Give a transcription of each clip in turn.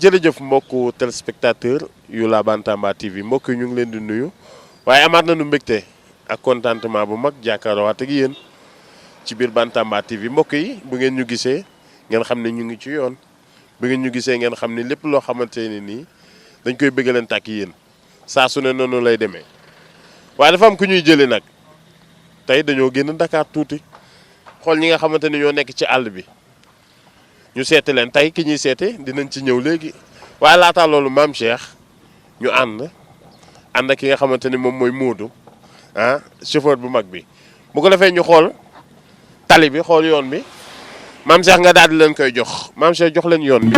jërëjëf mbokku téléspectateur yu la Bantamba TV mbokk yi ñu ngi leen di nuyu waaye amaat nañu mbégte ak contentement bu mag jàkkaarloowaat ak yéen ci biir Bantamba TV mbokk yi bu ngeen ñu gisee ngeen xam ne ñu ngi ci yoon bu ngeen ñu gisee ngeen xam ne lépp loo xamante ne nii dañ koy bëggaleen tàkk yéen saa su ne noonu lay demee waaye dafa am ku ñuy jëlee nag tey dañoo génn Dakar tuuti xool ñi nga xamante ni ñoo nekk ci àll bi ñu seeti leen tey ki ñuy seete dinañ ci ñëw léegi waaye laataa loolu maam Cheikh ñu ànd ak ki nga xamante ni moom mooy Modou chauffeur bu mag bi bu ko defee ñu xool tali bi xool yoon bi maam Cheikh nga daal di leen koy jox maam Cheikh jox leen yoon bi.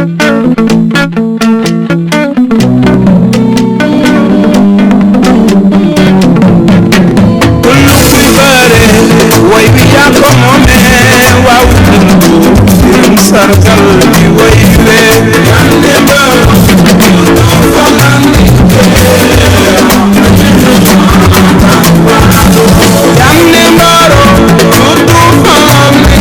way bi yaa ko moomee waaw dëgg sargal bi way wee yande mbaro yuno famandi yande mbaro yuno famandi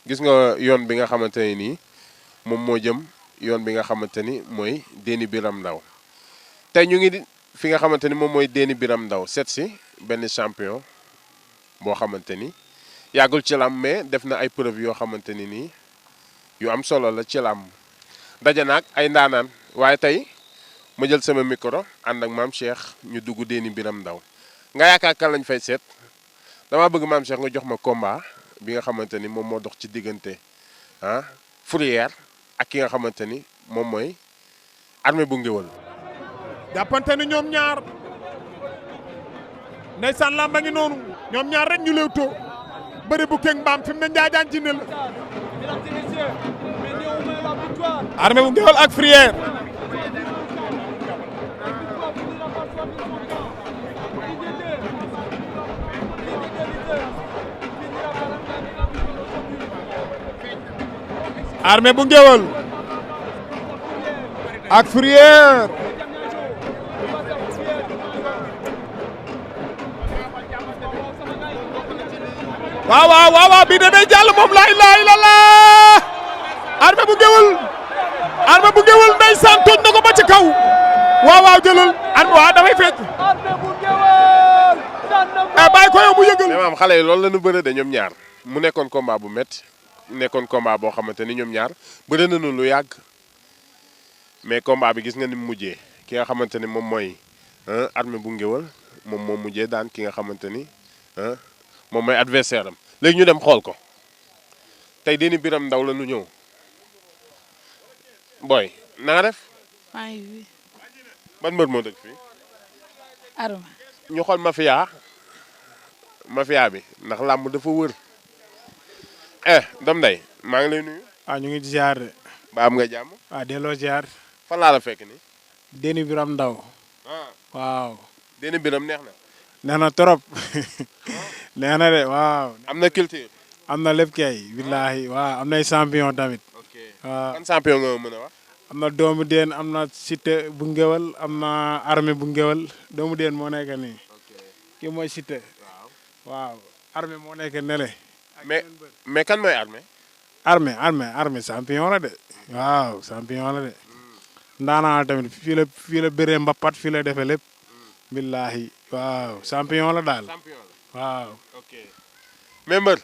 gis nga yoon bi nga xamante ne nii moom moo jëm yoon bi nga xamante ni mooy Déni Biram Ndaw tey ñu ngi fi nga xamante ni moom mooy Déni Biram Ndaw seet si benn champion boo xamante ni yàggul ci làmb mais def na ay preuve yoo xamante ni nii yu am solo la ci làmb daje naag ay ndaanaan waaye tey ma jël sama micro ànd ak maam Cheikh ñu dugg Déni Biram Ndaw nga yaakaar kan lañ fay seet dama bëgg maam Cheikh nga jox ma combat bi nga xamante ni moom moo dox ci diggante Fourrière ak ki nga xamante ni moom mooy Armée bu Ngueweul. jàppante ni ñoom ñaar ndeysaan lamba ngi noonu ñoom ñaar rek ñu lewtoo bëri bu keng baam fi mu ne njaajaan ci ne la Armée bu Ngueweul ak Fourrière Armée bu Ngueweul ak Fourrière waaw bii de day jàll moom laa ilaaha illallaah Armée bu Ngueweul ndeysaan toj na ko ba ci kaw waaw jëlal Armée waaw dafay fecc bàyyi ko yow mu yëgal mais maam xale yi loolu la ñu bëre de ñoom ñaar mu nekkoon combat bu métti nekkoon combat boo xamante ni ñoom ñaar bëre nañu lu yàgg mais combat bi gis nga ni mu mujjee ki nga xamante ni moom mooy Armée bu Ngueweul moom moo mujjee daan ki nga xamante ni moom mooy adversaire am léegi ñu dem xool ko tey Déni Biram Ndaw la ñu ñëw booy na nga def. maa ngi fi. ban mbër moo dëkk fii. Armée. ñu xool mafia bi ndax làmb dafa wër. Dom Ndeye maa ngi lay nuyu. ñu ngi ziar de. ba am nga jàmm. delloo ziar. fan laa la fekk ni Déni Biram Ndaw. waaw. Déni Biram neex na. neex na trop. neex na de waaw. am na culture. am na lépp kay. billaahi waaw am nay champion tamit. ok waaw ban champion nga mën a wax. am na doomu deen am na Cité bu Ngueweul am na Armée bu Ngueweul doomu deen moo nekk nii kii mooy Cité waaw Armée moo nekk nele mais kan mooy Armée. Armée champion la de waaw champion la de ndaanaa tamit fii la bëree mbapat fii la defee lépp billahi waaw champion la daal waaw. ok mais mbër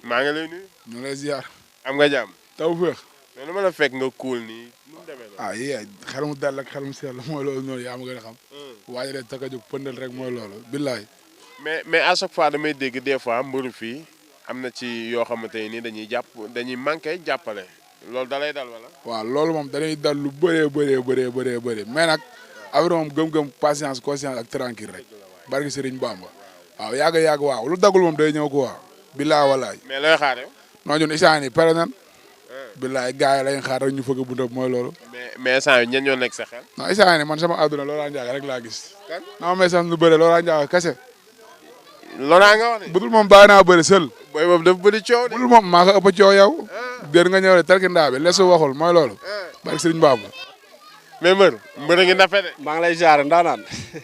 maa ngi lay nuyu. ñu lay ziar. am nga jàmm. taw féex. mais lu ma la fekk nga kuul nii nu mu demee ah yii xel mu dal ak xel mu sell mooy loolu noonu yaa ma gën a xam. waaye de taka jóg pëndal rek mooy loolu billaay. mais à chaque fois damay dégg des fois mbëru fii am na ci yoo xamante ni dañuy manqué jàppale loolu da lay dal wala. waaw loolu moom dañuy dal lu bëree mais nag affaire moom gëm-gëm patience conscience ak tranquille rek barki Serigne Bamba waaw yàgg waaw lu dagul moom day ñëw ko waaw. billaay walaay. mais looy xaar yow. non ñun isaan yi pare nan. billaay gars yi lañ xaar rek ñu fëgg bunta mooy loolu. mais instant yii ñan ñoo nekk sa xel. non isaan yi man sama àdduna Laurent Ndiago rek laa gis. kan non mais sax lu bëre Laurent Ndiago kese. Laurent nga wax ne. budul moom bàyyi naa bëri seul. booy boobu dafa bëri coow de. budul moom maa ko ëpp coow yow. dér nga ñëw de tarkindaa bi lesu waxul mooy loolu. barke Sëriñ Bamba. mais mbër a ngi nafe de. maa ngi lay ziar ndaanaan.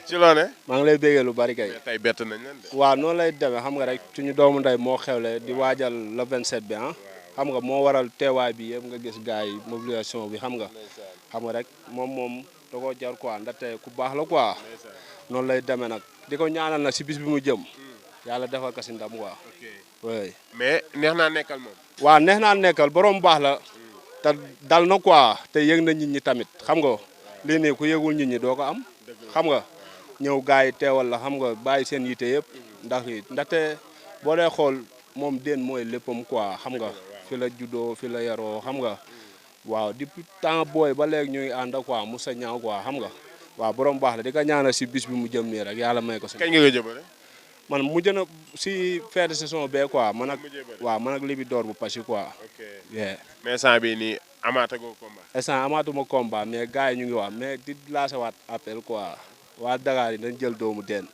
ci loone maa ngi lay béggee lu bari kay. mais tey bett nañ leen de. waaw noonu lay demee xam nga rek suñu doomu ndey moo xewle di waajal le 27 bi ah. xam nga moo waral teewaay bi yëpp nga gis gars yi mobilisation bi xam nga. xam nga rek moom da koo jar quoi ndaxte ku baax la quoi. noonu lay demee nag di ko ñaanal nag si bis bi mu jëm. yàlla defal ko si ndam quoi. oui. mais neex naa nekkal moom. waaw neex naa nekkal borom baax la. te dal na quoi te yëg na nit ñi tamit xam nga lii nii ku yëgul nit ñi doo ko am. xam nga ñëw gars yi teewal la xam nga bàyyi seen yite yëpp. ndaxte boo dee xool moom den mooy léppam quoi xam nga. fi la juddoo fi la yaroo xam nga. waaw depuis temps booy ba léegi ñuy ànd quoi mu sa ñaaw quoi xam nga. waaw borom baax la di ko ñaanal si bis bi mu jëm nii rek yàlla may ko si. kañ nga koy jëmale. man mujj na si fin de saison bee quoi man ak Libidoor bu Passy quoi. ok mais instant bii nii amaatagoo combat. instant amaatuma combat mais gars yi ñu ngi wax mais di lancé waat appel quoi waa Dakar yi dañ jël doomu den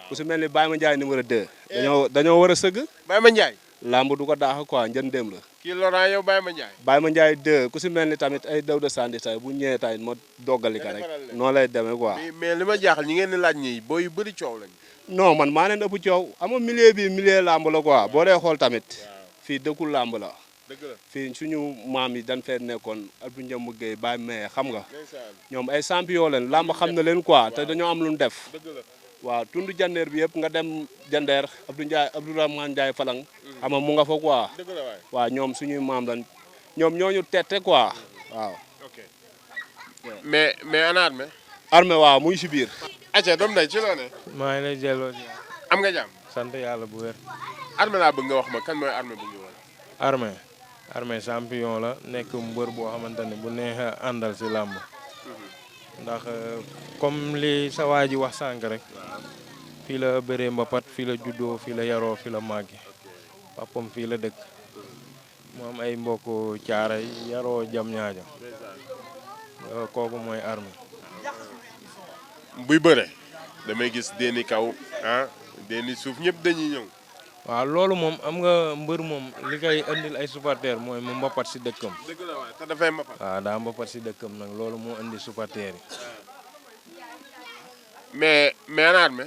ku si mel ni Baye Mandiaye numéro 2. dañoo war a sëgg. Baye Mandiaye. lamb du ko daax quoi njëndéem la. kii Laurent yow Baye Mandiaye. Baye Mandiaye 2 ku si mel ni tamit ay daw de sandi tay bu ñëwee tamit moo doggali ka rek noonu lay demee quoi. mais li ma jaaxal ñi ngeen di laaj ñii booy yu bëri coow lañ. non man maa leen ëpp coow ama milieu bi milieu lamb la quoi boo dee xool tamit fii dëkkul lamb la. dëgg la fii suñu maam yi dañ fee nekkoon Abdou Ndiamou Gueye Baye Maye xam nga. ñoom ay champion leen lamb xam na leen quoi te dañoo am lu ñu def. dëgg la waaw tund jandeer bi yëpp nga dem jandeer Abdourahmane Ndiaye Falang. xam nga mu nga fa quoi. dëgg la waay. waaw ñoom suñuy maam lañ ñoom ñoo ñu tette quoi waaw. ok mais ana Armée. Armée waaw muy si biir. acca doom day ci loone maa ngi lay delloo si. am nga jàmm. sant yàlla bu wér. Armée laa bëgg nga wax ma kan mooy Armée bu Ngueweul. Armée champion la nekk mbër boo xamante ne bu neexee àndal si làmb. ndax comme li sa waa ji wax sànq rek. fii la bëree mbapat fii la juddoo fii la yaroo fii la màgge. papam fii la dëkk. mu am ay mbokk caaray yaroo jam ñaajo. kooku mooy Armée. buy bëre damay gis déeni kaw déeni suuf ñëpp dañuy ñëw. waaw loolu moom am nga mbër moom li koy indil ay supporters mooy mu mbapat si dëkkam. dëgg la waay te dafay mbapat. waaw daa mbapat si dëkkam nag loolu moo indi supporters yi. mais ana Armée.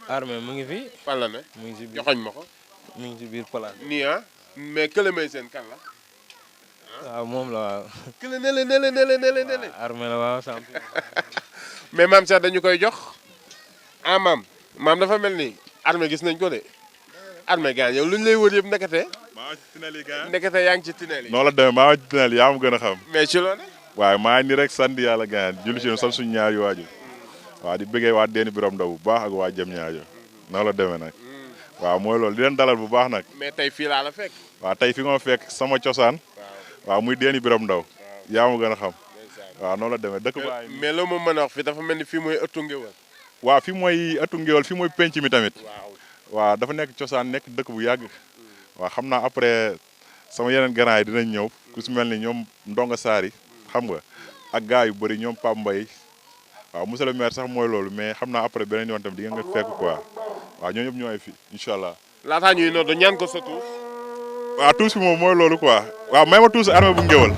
Armée mu ngi fi. fan la ne. mu ngi si biir joxoñ ma ko. mu ngi si biir place. nii mais kële may seen kan la. waaw moom la waaw. kële ne. Armée la waaw champion. mais maam sax dañu koy jox maam dafa mel ni Armée gis nañ ko de Armée gaañ yow lu ñu lay wër yëpp ndekete. maa ngi ci tunnel yi gaañ. ndekete yaa ngi ci tunnel yi. noonu la demee maa ngi ci tunnel yi yaa ma gën a xam. mais ci loolu. waaye maa ngi nii rek sant yàlla gaañ julli si sant suñu ñaari waajur. waaw di bëggee waa Déni Biram Ndaw bu baax ak waa Jëm ñaajo noonu la demee nag. waaw mooy loolu di leen dalal bu baax nag. mais tey fii laa la fekk. waaw tey fi nga ma fekk sama cosaan. waaw muy Déni Biram Ndaw. yaa ma gën a xam. waaw noonu la demee dëkk baa mais loo ma mën a wax fi dafa mel ni fii mooy ëttu Ngueweul. waaw fii mooy ëttu Ngueweul fii mooy penc mi tamit. waaw dafa nekk cosaan nekk dëkk bu yàgg. waaw xam naa après sama yeneen grand yi dinañ ñëw ku si mel ni ñoom Ndonga Saari xam nga ak gars yu bëri ñoom Pape Mbaye waaw monsieur le maire sax mooy loolu mais xam naa après beneen yoon tamit di ngeen nga fekk quoi waaw ñoo ñëpp ñooy fi incha allah. laataa ñuy noonu ñaan ko sa tuus. waaw tuus bi moom mooy loolu quoi waaw may ma tuus Armée bu Ngueweul.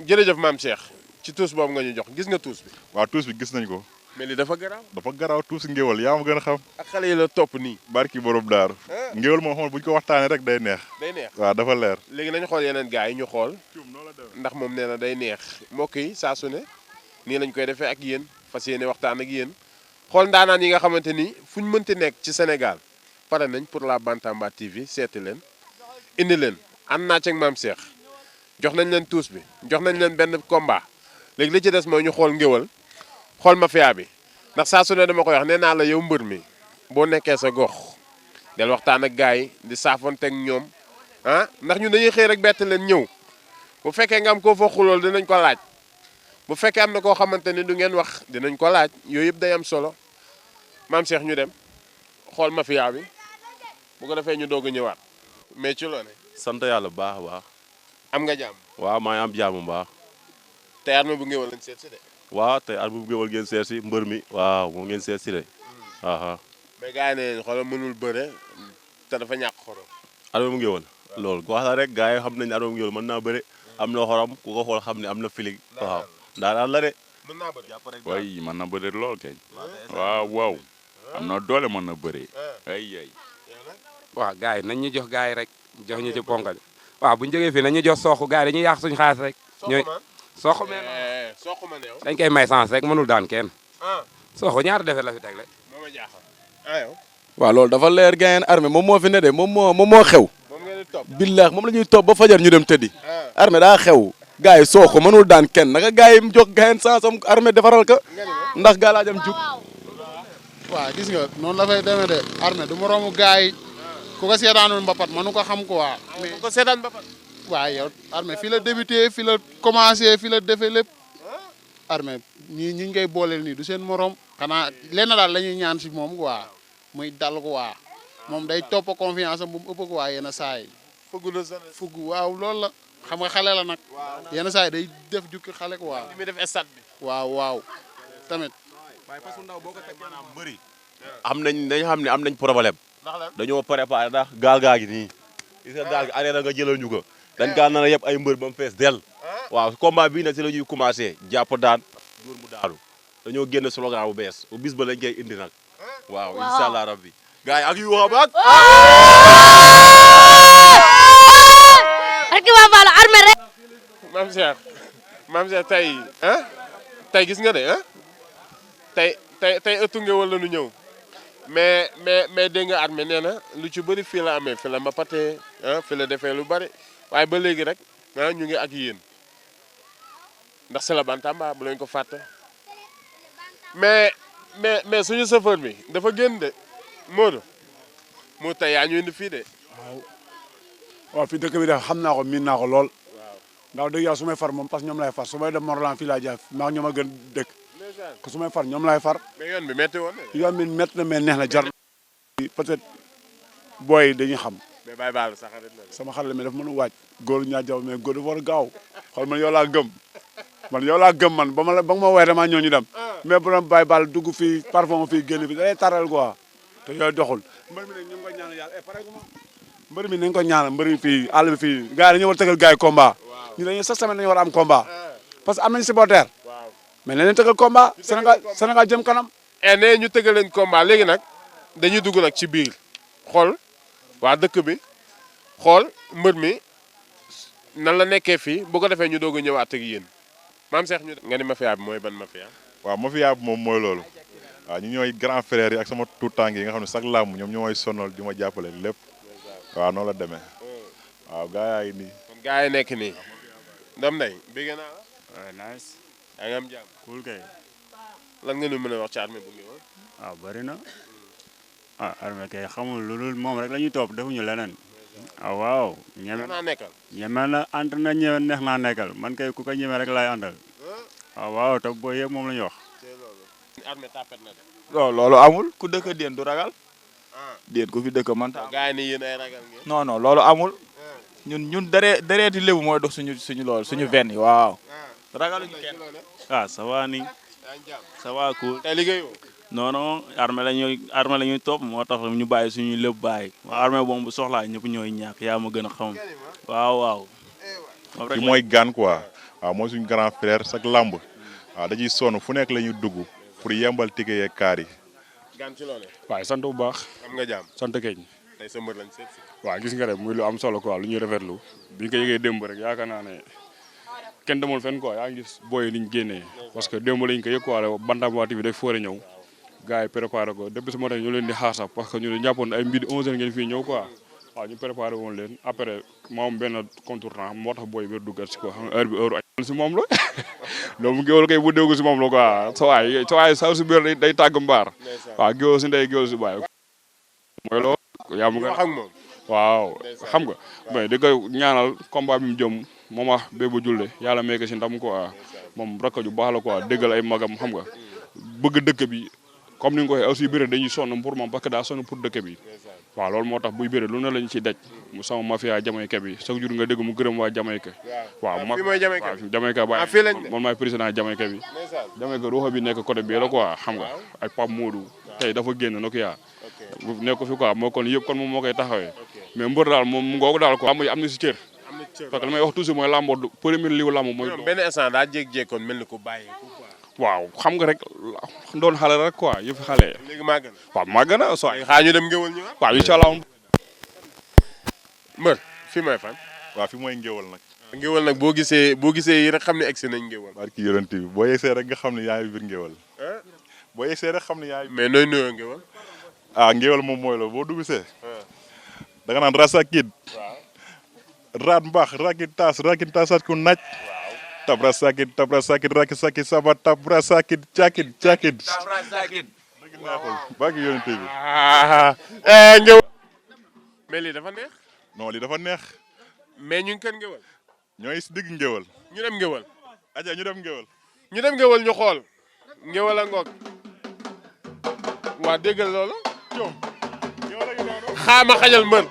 jërëjëf maam Cheikh ci tuus boobu nga ñu jox gis nga tuus bi. waaw tuus bi gis nañ ko. mais li dafa garaaw. dafa garaaw tuus Ngueweul yaa ma gën a xam. ak xale yi la topp nii. barki borom daaru. Ngueweul moom xam buñ ko waxtaanee rek day neex. day neex waaw dafa leer. léegi nañu xool yeneen gars yi ñu xool. ndax moom nee na day neex. mbokk yi saa su ne nii lañ koy defee ak yéen fas yéene waxtaan ak yéen xool ndaanaan yi nga xamante ni fu ñu mënti nekk ci Sénégal pare nañ pour la Bantamba TV seeti leen indi leen ànd naa ci ak maam Cheikh jox nañ leen tuus bi jox nañ leen benn combat léegi li ci des mooy ñu xool Ngueweul xool mafia bi ndax saa su ne dama koy wax nee naa la yow mbër mi boo nekkee sa gox del waxtaan ak gars yi di saafonteeg ñoom ah ndax ñun dañuy xëy rek bett leen ñëw bu fekkee nga am koo fa xulool dinañ ko laaj bu fekkee am na koo xamante ni du ngeen wax dinañ ko laaj yooyu yëpp day am solo maam Cheikh ñu dem xool mafia bi bu ko defee ñu doog a ñëwaat mais ci loone sant yàlla bu baax a baax. am nga jàmm. waaw maa ngi am jàmm bu baax. tey Armée bu Ngueweul lañ seet si de. waaw tey Armée bu Ngueweul ngeen seet si mbër mi waaw moom ngeen seet si de. mais gars yi ne xoolal mënul bëre te dafa ñàkk xorom. Armée bu Ngueweul loolu wax la rek gars yi xam nañ Armée bu Ngueweul mën naa bëre am na xorom ku ko xool xam ne am na filig waaw daanaan la de. mën naa bëre. way mën na bëre lool kay. waaw am na doole mën na bëre. ay. waaw gars yi nañ ñu jox gars yi rek jox ñu ci ponkal waaw bu ñu jógee fii nañ ñu jox sooxu gars yi dañuy yàq suñu xaalis rek. ñooy sooxu meen dañ koy may chance rek mënul daan kenn. sooxu ñaata defet la fi teg rek. moo ma jaaxal. waaw loolu dafa leer gayen Armée moom moo fi ne de moom moo xew. moom ngeen di topp. billaah moom la ñuy topp ba fajar ñu dem tëddi. Armée daa xew. gars yi sooxu mënul daan kenn naka gars yi jox gayen chance am Armée defaral ka ndax gaa laa jëm jug. waaw gis nga noonu la fay demee de Armée du moroomu gars yi ku ko seetaanul mbapat mënu ko xam quoi. mais ko seetaan mbapat. waaw yow Armée fii la débuté fii la commencé fii la defee lépp Armée ñi ngi koy booleel nii du seen morom. xanaa lenn daal la ñuy ñaan si moom quoi muy dal quoi moom day topp confiance am bu mu ëpp quoi yenn saa yi. fugg waaw loolu la xam nga xale la nag. yenn saa yi day def jukki xale quoi. li muy def stade bi. waaw tamit. waaye parce que ndaw boo ko teg maanaam bëri. dañu xam ne am nañ problème. dañoo préparé ndax gaal gaa gi nii. gis nga gaal gi arrêté nga jëlal ñu ko. dañ kaa nar a yëpp ay mbër ba mu fees dell. waaw combat bii nag si la ñuy commencé jàpp daan dóor mu daanu dañoo génn slogan bu bees bu bis ba lañ koy indi nag. waaw incha allah rabbi. gars yi ak yu wax ak. ak waa Fallou Armée rek. maam Cheikh tey tey gis nga de tey ëttu Ngueweul la ñu ñëw mais dégg nga Armée nee na lu ci bëri fii la amee fii la mapatee fii la defee lu bëri waaye ba léegi rek ñu ngi ak yéen ndax c'est la Bantamba bu leen ko fàtte mais suñu chauffeur bi dafa génn de Modou tey yaa ñu indi fii de. waaw fii dëkk bi de xam naa ko miin naa ko lool ndax dëgg yàlla su may far moom parce que ñoom lay far su may dem Morlan fii laa jaar maa ñoom a gën dëkk ko su may far ñoom lay far. mais yoon bi métti woon na. yoon bi métti na mais neex na jar peut-être booy dañuy xam. mais bàyyi baal sa xarit la. sama xarit la mais dafa mën a waaj góor ñaa jaw mais góor dafa war a gaaw xool man yow laa gëm man ba nga ma woowee damaa ñëw ñu dem mais bu doon bàyyi baal dugg fii parfum fii génn fii da lay taral quoi te yooyu doxul. mbër mi nag ñu ngi ko ñaanal yàlla pare gu ma mbër mi nañ ko ñaanal mbër mi fii àll bi fii gars yi dañoo war a tëgal gars yi combat ñu dañu chaque semaine dañu war a am combat parce que am nañu supporter mais nañ leen tëgal combat Sénégal jëm kanam. nee ñu tëgal leen combat léegi nag dañuy dugg nag ci biir xool waa dëkk bi xool mbër mi nan la nekkee fii bu ko defee ñu doog a ñëwaat ak yéen maam Cheikh ñu nga ni mafia bi mooy ban mafia. waaw mafia bi moom mooy loolu waaw ñu ñooy grand frère yi ak sama tuutànk yi nga xam ne sax làmb ñoom ñoo may sonal di ma jàppale lépp waaw noonu la demee waaw gaa yaa ngi nii. kon gaa yi nekk nii. ndam nay bëgg naa la. waaw nice. yaa ngi am jàmm. cool kay. lan nga ñu mën a wax ci Armée bu Ngueweul. waaw bëri na Armée kay xamul lu dul moom rek la ñuy topp defuñu leneen. waaw. ñeme naa nekkal. ñeme na entre na ñeme neex naa nekkal man kay ku ko ñeme rek laay àndal. waaw te booy yëpp moom la ñu wax. Armée tapet na de. non loolu amul ku dëkk déen du ragal. déen ku fi dëkk man ta gaa yi ni yéen ay ragal ngeen. non loolu amul. ñun dereeti lébu mooy dox suñu loolu suñu veine yi waaw. ragaluñu kenn. ça va ni ça va cool. tey liggéeyoo. non Armée la ñuy topp moo tax ñu bàyyi suñu lépp bàyyi waa Armée boobu bu soxlaa ñëpp ñooy ñàkk yaa ma gën a xam waaw. ki mooy gaan quoi waaw mooy suñu grand frère sax làmb waaw dañuy sonn fu nekk la ñuy dugg pour yembal ticket yeeg kaar yi. gaan ci loole waaye sant bu baax. am nga jàmm sant keñ. tey sa mbër lañ seet si. waaw gis nga rek muy lu am solo quoi lu ñuy rafetlu bi ñu ko yëgee démb rek yaakaar naa ne kenn demul fenn quoi yaa ngi gis booy liñ génnee parce que démb lañ ko yëg quoi Bantamba TV day foore ñëw gars yi préparé ko depuis ce matin ñu leen di xaar sax parce que ñu ne jàppoon ay midi 11h ngeen fii ñëw quoi waaw ñu préparé woon leen après moom benn contournant moo tax booy bi duggat si quoi xam nga heure bi heure añ si moom la loolu Ngueweul kay bu déggu si moom la quoi sa waay saw si biir day tàgg mbaar waaw Ngueweul si ndey Ngueweul si bàyyi mooy loolu yaa mu nga waaw xam nga mais di ko ñaanal combat bi mu jëm moom wax Bébé Diouldé yàlla may ko si ndam quoi moom rakk ju baax la quoi déggal ay magam xam nga bëgg dëkk bi comme ni nga ko waxee aussi bëre dañuy sonn pour moom parce que daa sonn pour dëkk bi waaw loolu moo tax buy bëre lu ne lañu ci daj mu sama mafia Jamaïque bi chaque jour nga dégg mu gërëm waa Jamaïque waaw Jamaïque ba man maay président Jamaïque bi Jamaïque ruuxa bi nekk côté bi la quoi xam nga ay Pape Modou tey dafa génn na ko yaa nekk fi quoi moo kon yëpp kon moom moo koy taxawee mais mbër daal moom ngoogu daal quoi am na si cër parce que li may wax toujours mooy lambo premier liwu lamb mooy benn instant daa jékki-jékkoon mel ni ko bàyyi waaw xam nga rek doon xale rek quoi yëpp xale léegi màgg na waaw màgg na so xaa ñu dem Ngueweul ñu waaw incha allah mbër fi mooy fan waaw fi mooy Ngueweul nag Ngueweul nag boo gisee yi rek xam ne egsi nañ Ngueweul barki yonent bi boo yegsee rek nga xam ne yaa ngi biir Ngueweul boo yegsee rek xam ne yaa ngi mais nooy nuyoo Ngueweul Ngueweul moom mooy la boo duggsee da nga naan rasakid raat mbaax rakit taasat ku naaj tabra sakit raki sakit sama tabra sakit cakit tabra sakit dëgg neexul barki yonent bi Ngueweul mais lii dafa neex non lii dafa neex mais ñu ngi kër Ngueweul ñooy si digg Ngueweul ñu dem Ngueweul aja ñu dem Ngueweul ñu xool Ngueweul a ngoog waa déggal loolu xaama xajal mbër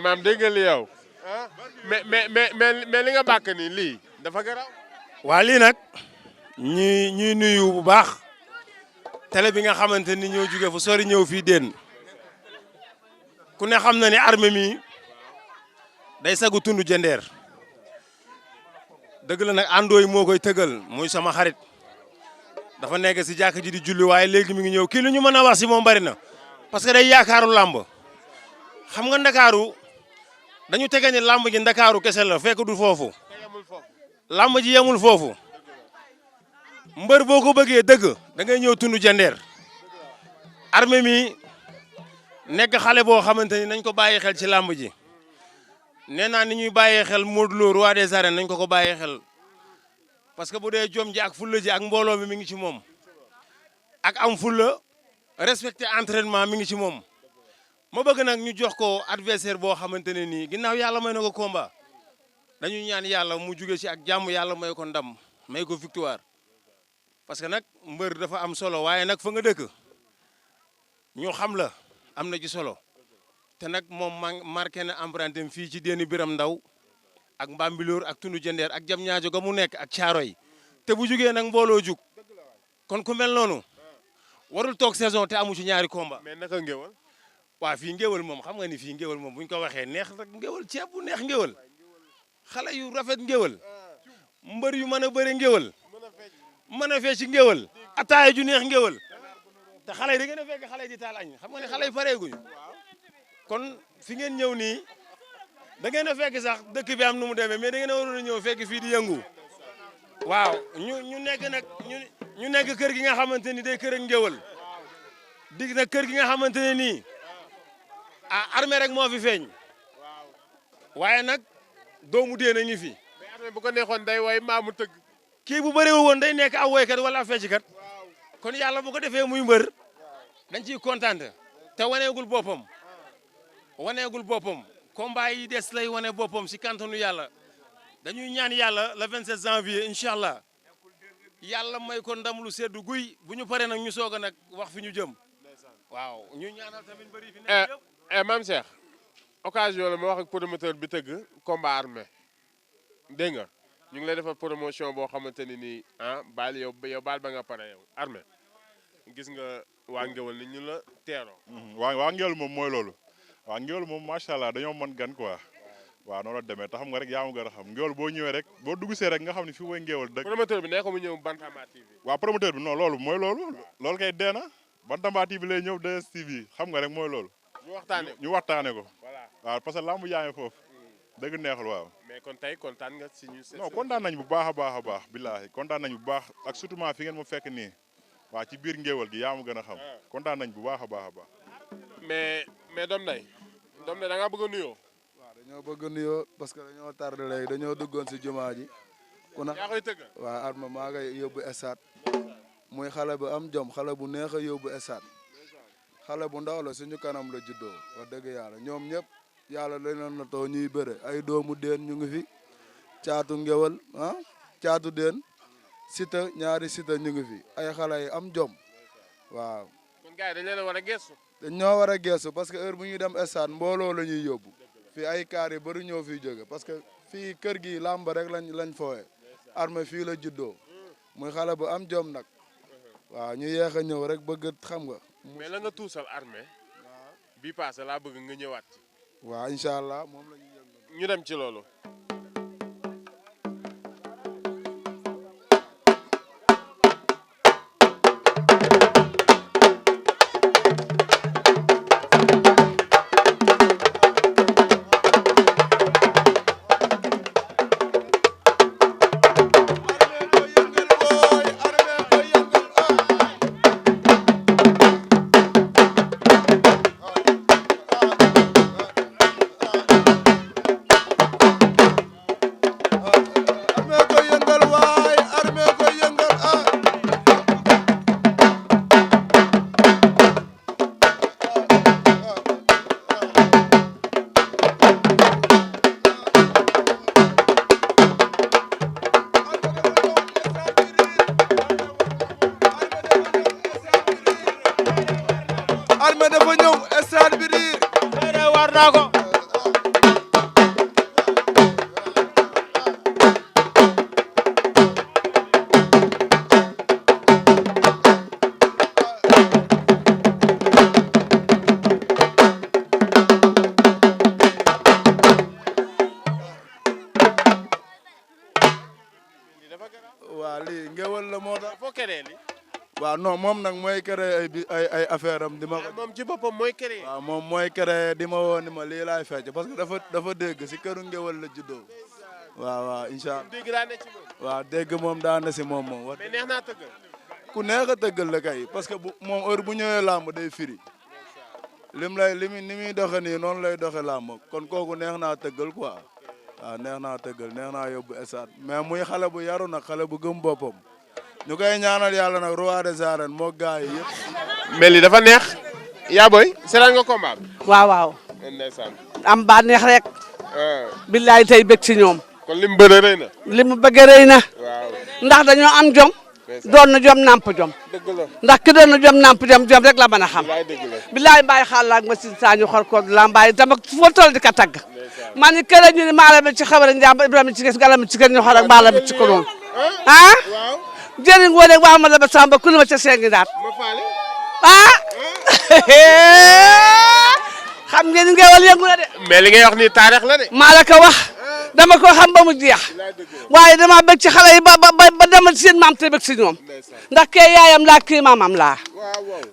maam dégg nga li yow mais li nga bàkk ni lii dafa garaaw. waa lii nag ñuy nuyu bu baax télé bi nga xamante ni ñoo jóge fu sori ñëw fii déen ku ne xam na ni Armée mi day sagu tundu jëndeer dëgg la nag àndooy moo koy tëgal muy sama xarit dafa nekk si jàkk ji di julli waaye léegi mi ngi ñëw kii lu ñu mën a wax si moom bari na parce que day yaakaaru làmb xam nga ndakaaru dañu tege ni làmb ji ndakaaru kese la fekk du foofu làmb ji yemul foofu mbër boo ko bëggee dëgg da ngay ñëw tundu jandeer Armée mi nekk xale boo xamante ni nañ ko bàyyi xel ci làmb ji nee naa ni ñuy bàyyee xel Modou Lo roi des arènes nañ ko bàyyee xel parce que bu dee jom ji ak fulla ji ak mbooloo mi ngi ci moom ak am fulla respecté entraînement mi ngi ci moom ma bëgg nag ñu jox ko adversaire boo xamante ne nii ginnaaw yàlla may na ko combat dañuy ñaan yàlla mu juge ci ak jàmm yàlla may ko ndam may ko victoire parce que nag mbër dafa am solo waaye nag fa nga dëkk ñu xam la am na ci solo te nag moom marqué na empreinte fii ci déeni Biram Ndaw ak Mbambilor ak tundu jëndeer ak jam ñaajo ga mu nekk ak Caaroy te bu jugee nag mbooloo jug kon ku mel noonu warul toog saison te amu ci ñaari combat. mais naka Ngueweul. waa fii Ngueweul moom xam nga ni fii Ngueweul moom buñ ko waxee neex rek Ngueweul ceeb bu neex Ngueweul xale yu rafet Ngueweul mbër yu mën a bëri Ngueweul mën a fee ci Ngueweul ataaya ju neex Ngueweul te xale yi da ngeen a fekk xale yi di taal añ xam nga ne xale yi pareeguñu kon fi ngeen ñëw nii da ngeen a fekk sax dëkk bi am nu mu demee mais da ngeen a waroon a ñëw fekk fii di yëngu waaw ñu nekk nag ñu nekk kër gi nga xamante ni day kër ak Ngueweul dig nag kër gi nga xamante ne nii Armée rek moo fi feeñ waaye nag doomu dee na ngi fi. mais Armée bu ko neexoon day way maamu tëgg. kii bu bëriwul woon day nekk aw woykat wala fecckat kon yàlla bu ko defee muy mbër dañ ciy kontaan te waneegul boppam combat yi des lay wane boppam si kantanu yàlla dañuy ñaan yàlla le 27 janvier incha allah yàlla may ko ndam lu seddu guy bu ñu paree nag ñu soog a nag wax fi ñu jëm waaw ñu ñaanal tamit bëri fi nekk yëpp. Mame Cheikh occasion la ma wax ak promoteur bi tëgg combat Armée dégg nga ñu ngi lay defal promotion boo xamante ni nii baal yow baal ba nga pare yow Armée gis nga waa Ngueweul ni ñu la teeroo. waa Ngueweul moom mooy loolu waa Ngueweul moom macha allah dañoo mën gan quoi waaw noonu la demee te xam nga rek yaa ma gën a xam Ngueweul boo ñëwee rek boo dugg see rek nga xam ne fii mooy Ngueweul dëgg. promoteur bi nee ko mu ñëw Bantamba TV. waaw promoteur bi non loolu mooy loolu kay dee na Bantamba TV lay ñëw DSTV xam nga rek mooy loolu. ñu waxtaane ko. voilà waaw parce que lambu yaa ngi foofu dëgg neexul waaw. mais kon tey kontaan nga si ñu. non kontaan nañ bu baax a baax billaahi kontaan nañ bu baax ak surtout fi ngeen ma fekk nii waa ci biir Ngueweul gi yaa ma gën a xam kontaan nañ bu baax a baax. mais doom day da nga bëgg a nuyoo. waaw dañoo bëgg a nuyoo parce que dañoo tardé léegi dañoo duggoon si jumaa ji. yaa koy tëgg. waaw Armée maa ngay yóbbu stade muy xale bu am jom xale bu neex a yóbbu stade xale bu ndaw la suñu kanam la juddoo wax dëgg yàlla ñoom ñëpp yàlla leneen na too ñuy bëre ay doomu deen ñu ngi fi caatu Ngueweul caatu deen sita ñaari sita ñu ngi fi ay xale yi am jom waaw. kon gars yi dañ leen a war a gestu. dañ ñoo war a gestu parce que heure bu ñuy dem stade mbooloo la ñuy yóbbu fii ay kaar yi bari ñoo fiy jóge parce que fii kër gi làmb rek lañ fooye Armée fii la juddoo muy xale bu am jom nag waaw ñu yeex a ñëw rek bëgg xam nga. mais la nga tuusal Armée bii passé laa bëgg nga ñëwaat ci. waaw incha allah moom la ñuy yëngu. ñu dem ci loolu. waaw non moom nag mooy créé ay affaire am di ma ko. moom ci boppam mooy créé. waaw moom mooy créé di ma woo ni ma lii laay fecc parce que dafa dégg si këru Ngueweul la juddoo. waaw incha allah dégg daa ne ci moom. waaw dégg moom daa ne si moom. mais neex naa tëggal. ku neex a tëggal la kay parce que moom heure bu ñëwee làmb day firi. ni muy doxe nii noonu lay doxe làmb kon kooku neex naa tëggal quoi. waaw neex naa tëggal neex naa yóbbu stade mais muy xale bu yaru nag xale bu gëm boppam. ñu koy ñaanal yàlla nag roi des arènes moo gaay yi yëpp. mais li dafa neex. yaa booy seetaan nga combat bi. waaw. ndeysaan. am ba neex rek. billaay tey bëgg ci ñoom. kon li mu bëre rëy na. li mu bëgg rëy na. waaw. ndax dañoo am jom. doon na jom namp jom. dëgg la. ndax ki doon na jom namp jom rek la mën a xam. dëgg la. billaay mbaay xaal ak ma sin saa ñu xor ko la mbaay dama foo toll di ka tagg. maa ni kër ñu ni maa la ci xabar njàmb Ibrahima ci gis galam ci kër ñu xor ak maa la ci ko noonu. jëriñ ngoone waa ma la ba samba ku ma ca sengi daat xam ngeen ni Ngueweul yëngu na de. mais li ngay wax ni taarix la de. maa la ko wax dama ko xam ba mu jeex waaye dama bëgg ci xale yi ba dama ci seen maam te bëgg si ñoom ndax kee yaayam laa kii maamam laa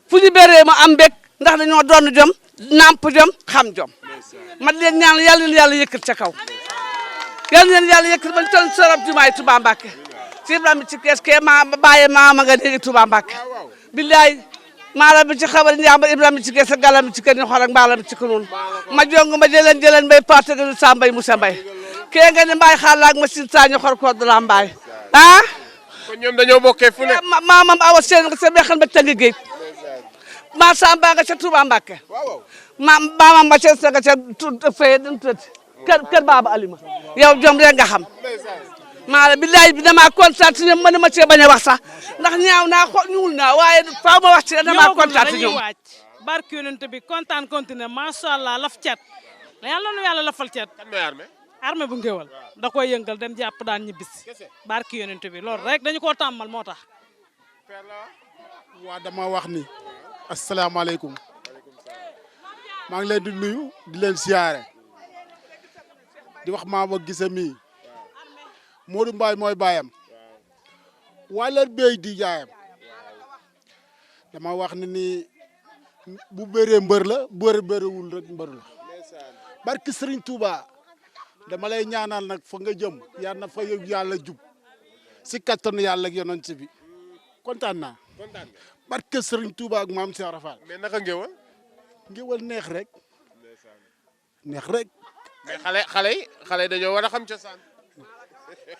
fu ñu béree ma am bëgg ndax dañoo doon jom namp jom xam jom ma di leen ñaan yàlla leen yàlla yëkkat ca kaw yàlla leen yàlla yëkkat bañ toll sorab jumaay Touba Mbacké ci Ibrahima ci kees kee ma bàyyi ma nga dégg Touba Mbacké billaay maala bi ci xabar njàmbar Ibrahima ci kees galam ci kër ñu xor ak mbaala bi ci kënoon ma jong ma jëleen mbay parte ga sa mbay Moussa Mbay kee nga ne mbaay xaal laak machine saa ñu xor ko de la mbaay ah kon ñoom dañoo bokkee fu ne maamam awa seen nga sa bexal ba tëngi géej ma samba nga ca Touba Mbacké maamam ba ca sa nga ca fee dum tëdd kër Baba Alima yow jom rek nga xam maa la billaay bi damaa kontaan ci ñoom mënuma cee bañ a wax sax ndax ñaaw naa ñuul naa waaye faaw ma wax ci damaa kontaan ci ñoom barke yonent bi kontaan continué macha allah laf cat yàlla nu yàlla lafal cat kan mooy Armée Armée bu Ngueweul da koy yëngal dem jàpp daan ñibbis barke yonent bi loolu rek dañu koo tàmmal moo tax waa dama wax ni asalaamaaleykum maa ngi leen di nuyu di leen siyaare di wax maa ba gise mii Modou Mbaye mooy baayam waa leen béy di jaayam dama wax ni nii bu bëree mbër la bëriwul rek mbër la barki Serigne Touba dama lay ñaanal nag fa nga jëm yàlla na fa yàlla jub si kattanu yàlla ak yonent bi kontaan naa barki Serigne Touba ak maam Cheikh Rafal mais naka Ngueweul Ngueweul neex rek neex rek mais xale yi dañoo war a xam cosaan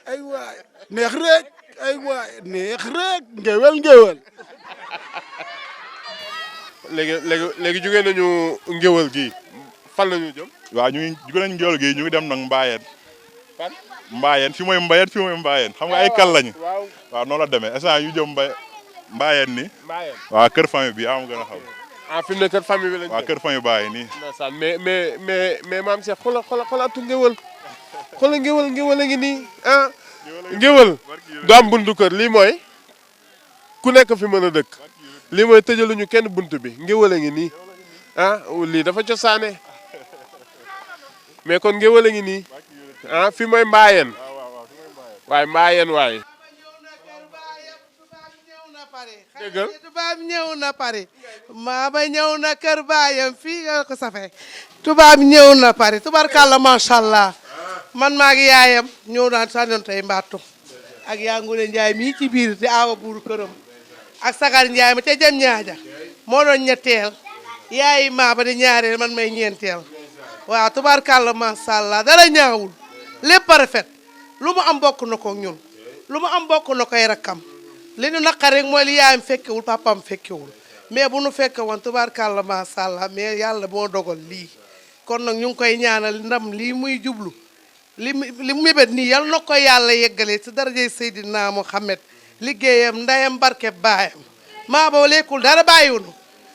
ay waay neex rek ay waay neex rek Ngueweul léegi jógee nañu Ngueweul gi fan lañu jëm waaw ñu ngi jóge nañ Ngueweul gi ñu ngi dem nag Mbayeen Mbayeen fi mooy Mbayeen fi mooy Mbayeen xam nga ay kal lañu waaw noonu la demee instant yu jëm Mbayeen ni waaw kër famille bi am gën a xam fi mu ne kër famille bi lañ waaw kër famille bàyyi nii mais maam Cheikh xoolatu Ngueweul Ngueweul a ngi nii ah Ngueweul du am buntu kër lii mooy ku nekk fi mën a dëkk lii mooy tëjaluñu kenn buntu bi Ngueweul a ngi nii ah lii dafa cosaane mais kon Ngueweul a ngi nii ah fi mooy Mbayeen waaye Mbayeen waaye déggal tubaab ñëw na Paris maama ñëw na kër baayam fii nga ko safee tubaab ñëw na Paris tubarkàlla macha allah man maa ngi yaayam ñëw naan sànnoon tey mbattu ak yaa Ngune Njaay mii ci biir di aawa buuru këram ak Sagar Njaay ma ca jëm ñaaja moo doon ñetteel yaayi maa ba di ñaareel man may ñeenteel waaw tubarkàlla macha allah dara ñaawul lépp rafet lu mu am bokk na ko ñun lu mu am bokk na koy rakkam li ñu naqar rek mooy li yaayam fekkewul papam fekkewul mais bu nu fekke woon tubaarkàlla macha allah mais yàlla moo dogal lii kon nag ñu ngi koy ñaanal ndam lii muy jublu li mu mébét nii yal na ko yàlla yeggale ci darajay Seydina Muhammad liggéeyam ndayam barke baayam maa boo lekkul dara bàyyiwunu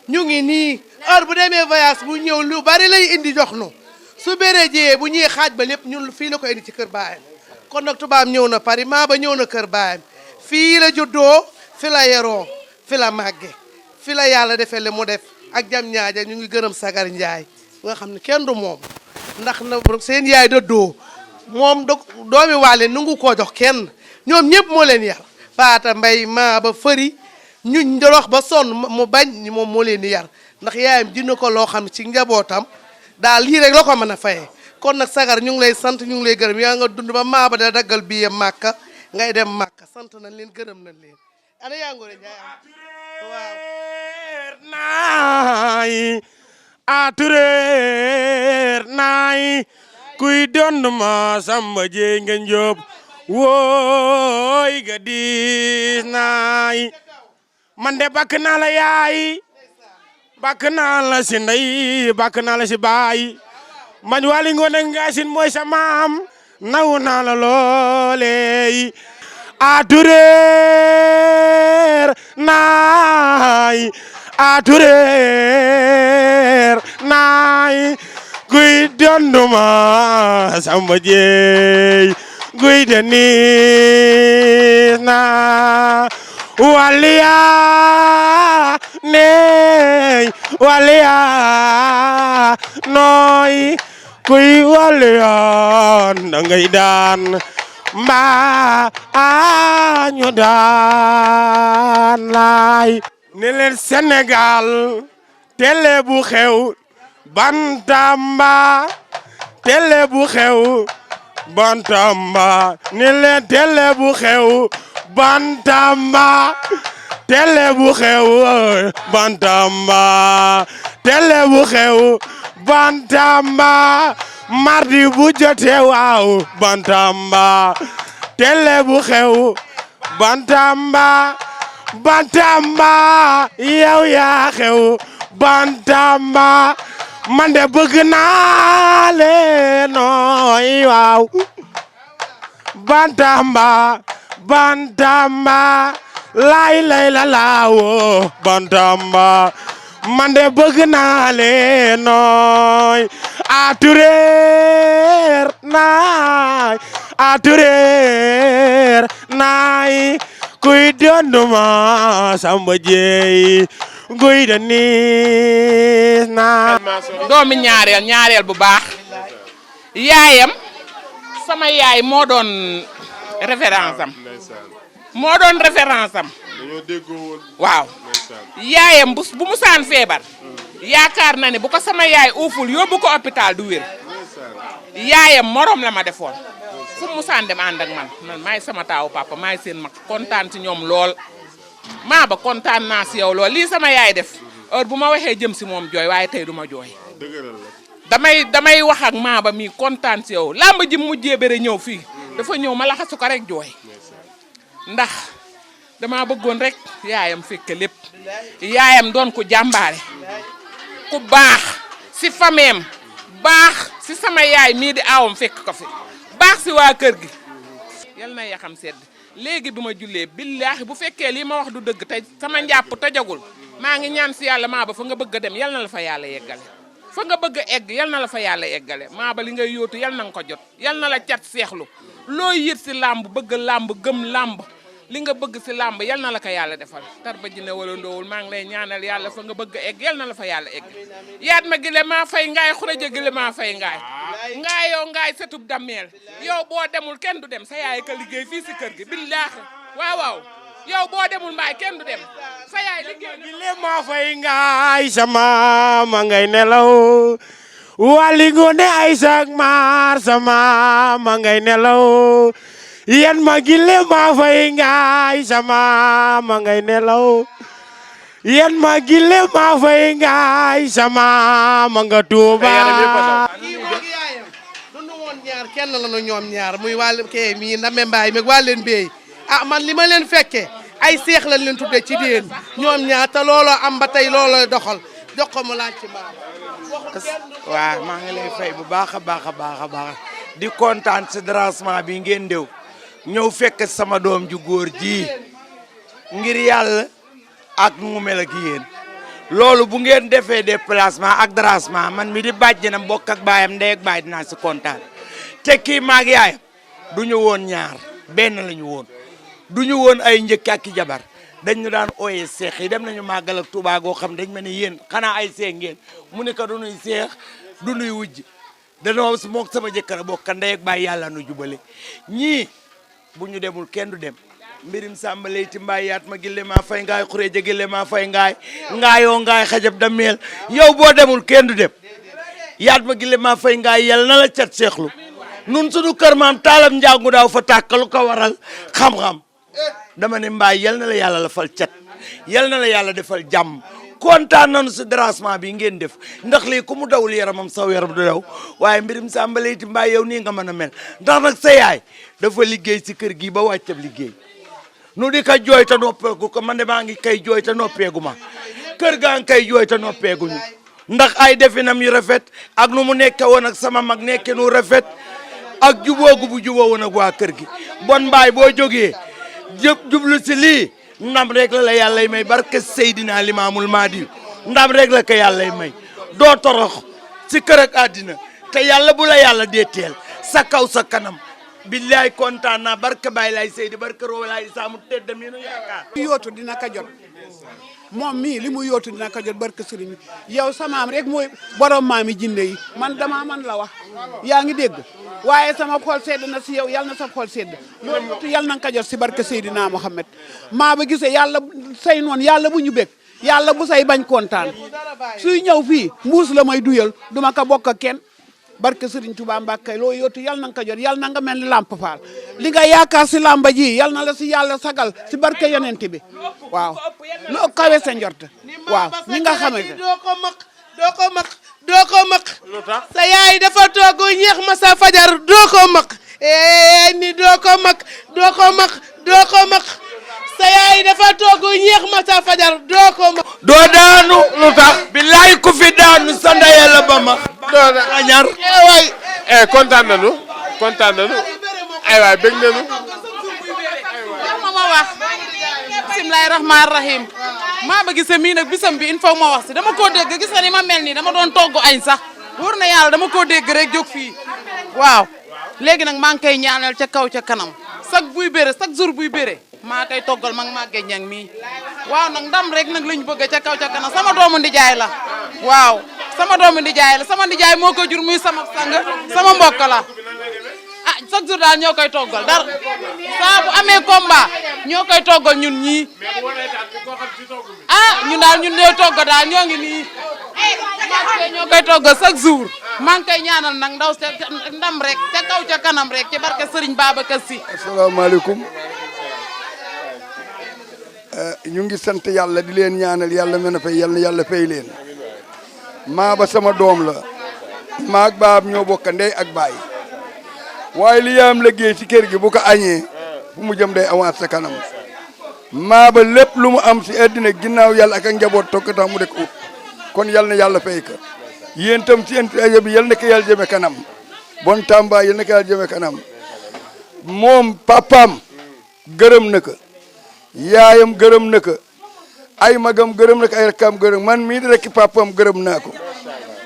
ñu ngi nii heure bu demee voyage bu ñëw lu bari lay indi jox nu su béree jiyee bu ñuy xaaj ba lépp ñun fii la ko indi ci kër baayam kon nag tubaab ñëw na Paris maa ba ñëw na kër baayam fii la juddoo fi la yeroo fi la màgge fi la yàlla defee le mu def ak jam ñaaja ñu ngi gërëm Sagar Njaay nga xam ne kenn du moom ndax na seen yaay dëddoo moom doomi waale nungu koo jox kenn ñoom ñëpp moo leen yar Faata Mbay maa ba fëri ñuñ dox ba sonn mu bañ moom moo leen di yar ndax yaayam dina ko loo xam ne ci njabootam daal lii rek la ko mën a fayee kon nag Sagar ñu ngi lay sant ñu ngi lay gërëm yaa nga dund ba maa ba da daggal bii Màkka ngay dem Màkka sant nañ leen gërëm nañ leen ana yaa Ngone Njaay waaw naay atureer naay kuy donn ma samba jeey nga njob wooy ga diis naay man de bakk naa la yaay bakk naa la si ndey bakk naa la si baay man Waly Ngoné Ngaasin mooy sa maam naw naa la looley atureer naay atureer naay kuy donduma samba jeey kuy denis na waliya ney waliya nooy kuy waliyan da ngay daan mbaa ñu daan laay ne leen Sénégal télé bu xew Bantamba télé bu xew Bantamba ne leen télé bu xew Bantamba télé bu xew Bantamba télé bu xew Bantamba mardi bu jotee waaw Bantamba télé bu xew Bantamba Bantamba yow yaa xew Bantamba man de bëgg naa leen nooy waaw Bantamba Bantamba lay la laawo Bantamba man de bëgg naa leen nooy atureer naay kuy donduma samba jeey guy da niis naa doomi ñaareel bu baax yaayam sama yaay moo doon référence am dañoo déggoo woon waaw yaayam bu musaan feebar yaakaar na ne bu ko sama yaay uuful yóbbu ko hôpital du wér yaayam morom la ma defoon fu musaan dem ànd ak man maay sama taawu papa maay seen mag kontaan ci ñoom lool maa ba kontaan naa si yow lool lii sama yaay def heure bu ma waxee jëm si moom jooy waaye tey du ma jooy damay wax ak maa ba mi kontaan si yow làmb ji mujjee bëre ñëw fii dafa ñëw ma laxasu ko rek jooy ndax dama bëggoon rek yaayam fekk lépp yaayam doon ko jàmbaare ku baax si fameem baax si sama yaay mii di aawam fekk ko fi baax si waa kër gi yal na yaxam sedd léegi bi ma jullee billaahi bu fekkee lii ma wax du dëgg te sama njàpp tajagul maa ngi ñaan si yàlla maa ba fa nga bëgg a dem yal na la fa yàlla yeggale fa nga bëgg a egg yal na la fa yàlla eggale maa ba li ngay yóotu yal na nga ko jot yal na la cat seexlu loo yit si làmb bëgg làmb gëm làmb li nga bëgg si làmb yal na la ko yàlla defal tarba ji ne wala ndoowul maa ngi lay ñaanal yàlla fa nga bëgg a egg yal na la fa yàlla egg yaat ma gile maa fay ngaay xuraja gile maa fay ngaay ngaayoo ngaay setub dammeel yow boo demul kenn du dem sa yaay ka liggéey fii si kër gi billaahi waaw yow boo demul mbaay kenn du dem sa yaay liggéey gile maa fay ngaay sama ma ngay nelaw wali ngone ay sak maar sama ma ngay nelaw yan ma gile maa fay ngaay sama ma ngay nelaw yan ma gile maa fay ngaay sama ma nga Tuuba kii moog yaayam dunu woon ñaar kenn la nu ñoom ñaar muy wàll kee mii ndame mbaay meeg waa leen béy man li ma leen fekke ay seex lañ leen tudde ci déen ñoom ñaar te looloo am ba tey looloo doxal jox ko mu laaj ci maam waaw maa ngi lay fay bu baax a baax di kontaan si dérangement bi ngeen déw ñëw fekk sama doom ju góor ji ngir yàlla ak mu mel ak yéen loolu bu ngeen defee déplacement ak dérangement man mi di bàjjenam bokk ak baayam ndey ak baay dinaa si kontaan te kii maag yaayam du ñu woon ñaar benn la ñu woon du ñu woon ay njëkk ak jabar dañ ñu daan ooyee seex yi dem nañu màggal ak Tuubaa goo xam dañ ma ne yéen xanaa ay seex ngeen mu ne ko du nuy seex du nuy wujj danoo mook sama jëkkër a bokk ndey ak baay yàlla nu jubale ñii bu ñu demul kenn du dem mbirim sàmba layti mbaay yaat ma gille maa fay ngaay xureeja gille maa fay ngaay ngaayoo ngaay xajab da meel yow boo demul kenn du dem yaat ma gille maa fay ngaay yàlla na la cat seexlu nun suñu kër maam taalam njàngu daaw fa tàkkalu ko waral xam-xam dama ne mbaay yal na la yàlla la fal cat yal na la yàlla defal jàmm kontaan nañu si dérangement bi ngeen def ndax lii ku mu dawul yaramam saw yaram du daw waaye mbirim Samba Leyti Mbaye yow nii nga mën a mel ndax nag sa yaay dafa liggéey si kër gi ba wàccab liggéey nu di ka jooy te noppeegu ko man de maa ngi kay jooy te noppeegu ma kër gaa ngi kay jooy te noppeeguñu ndax ay definam yu rafet ak nu mu nekke woon ak sama mag nekke nu rafet ak juboogu bu juboo woon ak waa kër gi bon mbaay boo jógee jublu si lii ndam rek la la yàllay may barke Seydina Limaamul Mahdi ndam rek la ko yàllay may doo torox si kër ak àddina te yàlla bu la yàlla deeteel sa kaw sa kanam billaay kontaan naa barke Baay Laay Seydi barke Roo Laay Saamu tedd mi nu yaakaar yootu dina ko jot moom mii li mu yóotu dina ko jot barke sëriñ bi yow sa maam rek mooy borom maami jinne yi man dama man la wax yaa ngi dégg waaye sama xol sedd na si yow yal na sa xol sedd loolu yóotu yal na nga ko jot si barke Seydina Mohamed maa ba gisee yàlla say noon yàlla bu ñu bég yàlla bu say bañ kontaan suy ñëw fii mbuus la may duyal duma ko bokk ak kenn barke Serigne Touba Mbacke loo yóotu yal na nga ko jot yal na nga mel ni Lamp Fall li nga yaakaar si lamba ji yal na la si yàlla sagal si barke yonent bi waaw lu kawe sa njort waaw ni nga xamante doo ko maq sa yaay dafa toog ñeex ma sa fajar doo ko maq ni doo ko maq sa yaay dafa toog ñeex ma sa fajar doo ko maq doo daanu lu tax billaay ku fi daanu sa ndey la ba ma doo da ñaar waay kontaan nañu ay waay bëgg nañu ma wax bismillahi rahmaani rahim maa ba gisee mii nag bisam bi il faut ma wax si dama koo dégg gis nga ni ma mel nii dama doon togg añ sax wóor na yàlla dama koo dégg rek jóg fii waaw léegi nag maa ngi koy ñaanal ca kaw ca kanam chaque jour buy béré maa koy toggal mag màgge ñang mii waaw nag ndam rek nag lañ bëgg ca kaw ca kanam sama doomu ndijaay la waaw sama doomu ndijaay la sama ndijaay moo ko jur muy sama sang sama mbokk la ah chaque jour daal ñoo koy toggal dara saa bu amee combat ñoo koy toggal ñun ñii ah ñun daal ñun ñooy toggal daal ñoo ngi nii ñoo koy toggal chaque jour maa ngi koy ñaanal nag ndaw sa ndam rek ca kaw ca kanam rek ci barke Serigne Babacar Sy. asalaamaaleykum ñu ngi sant yàlla di leen ñaanal yàlla mën a fay yàlla na yàlla fay leen maa ba sama doom la maa ak baab ñoo bokk ndey ak baay waaye li yaam liggéey ci kër gi bu ko añee fu mu jëm day avance sa kanam maa ba lépp lu mu am si àddina ginnaaw yàlla ak njaboot tokk tax mu dek ut kon yal na yàlla fay ka yéen tam ci rajo bi yal na ko yàlla jëme kanam Bantamba yal na ko yàlla jëme kanam moom papaam gërëm na ko yaayam gërëm na ko ay magam gërëm na ko ay rakam gërëm man mii di rekk papaam gërëm naa ko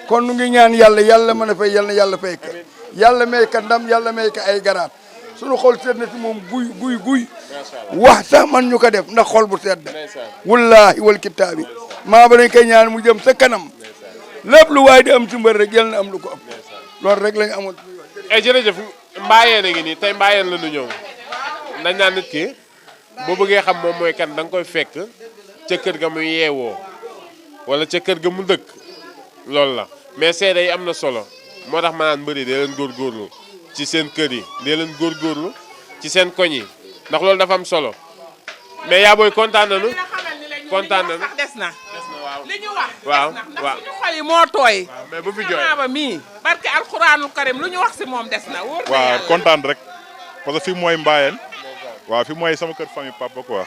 kon nu ngi ñaan yàlla mën a fay yal na yàlla fay ka yàlla may ka ndam yàlla may ka ay garaat suñu xol sedd na ci moom guy wax sax man ñu ko def ndax xol bu sedd wallahi wal kitaabi maa ba dañ koy ñaan mu jëm sa kanam lépp lu waay di am ci mbër rek yal na am lu ko ëpp loolu rek lañ amoon jërëjëf mbaayeen a ngi nii tey mbaayeen la ñu ñëw dañ naan nit ki boo bëggee xam moom mooy kan da nga koy fekk ca kër ga mu yeewoo wala ca kër ga mu dëkk loolu la mais seede yi am na solo moo tax ma naan mbëri dee leen góorgóorlu ci seen kër yi dee leen góorgóorlu ci seen koñ yi ndax loolu dafa am solo mais yaa booy kontaan nañu sax des na li ñu wax waaw ndax suñu xol yi moo tooy mais bu fi jooy ba mii barke alxuraanul karim lu ñu wax si moom des na wóor na waaw yàlla kontaan rek parce que fii mooy mbaayeen waaw fii mooy sama kër famille papa quoi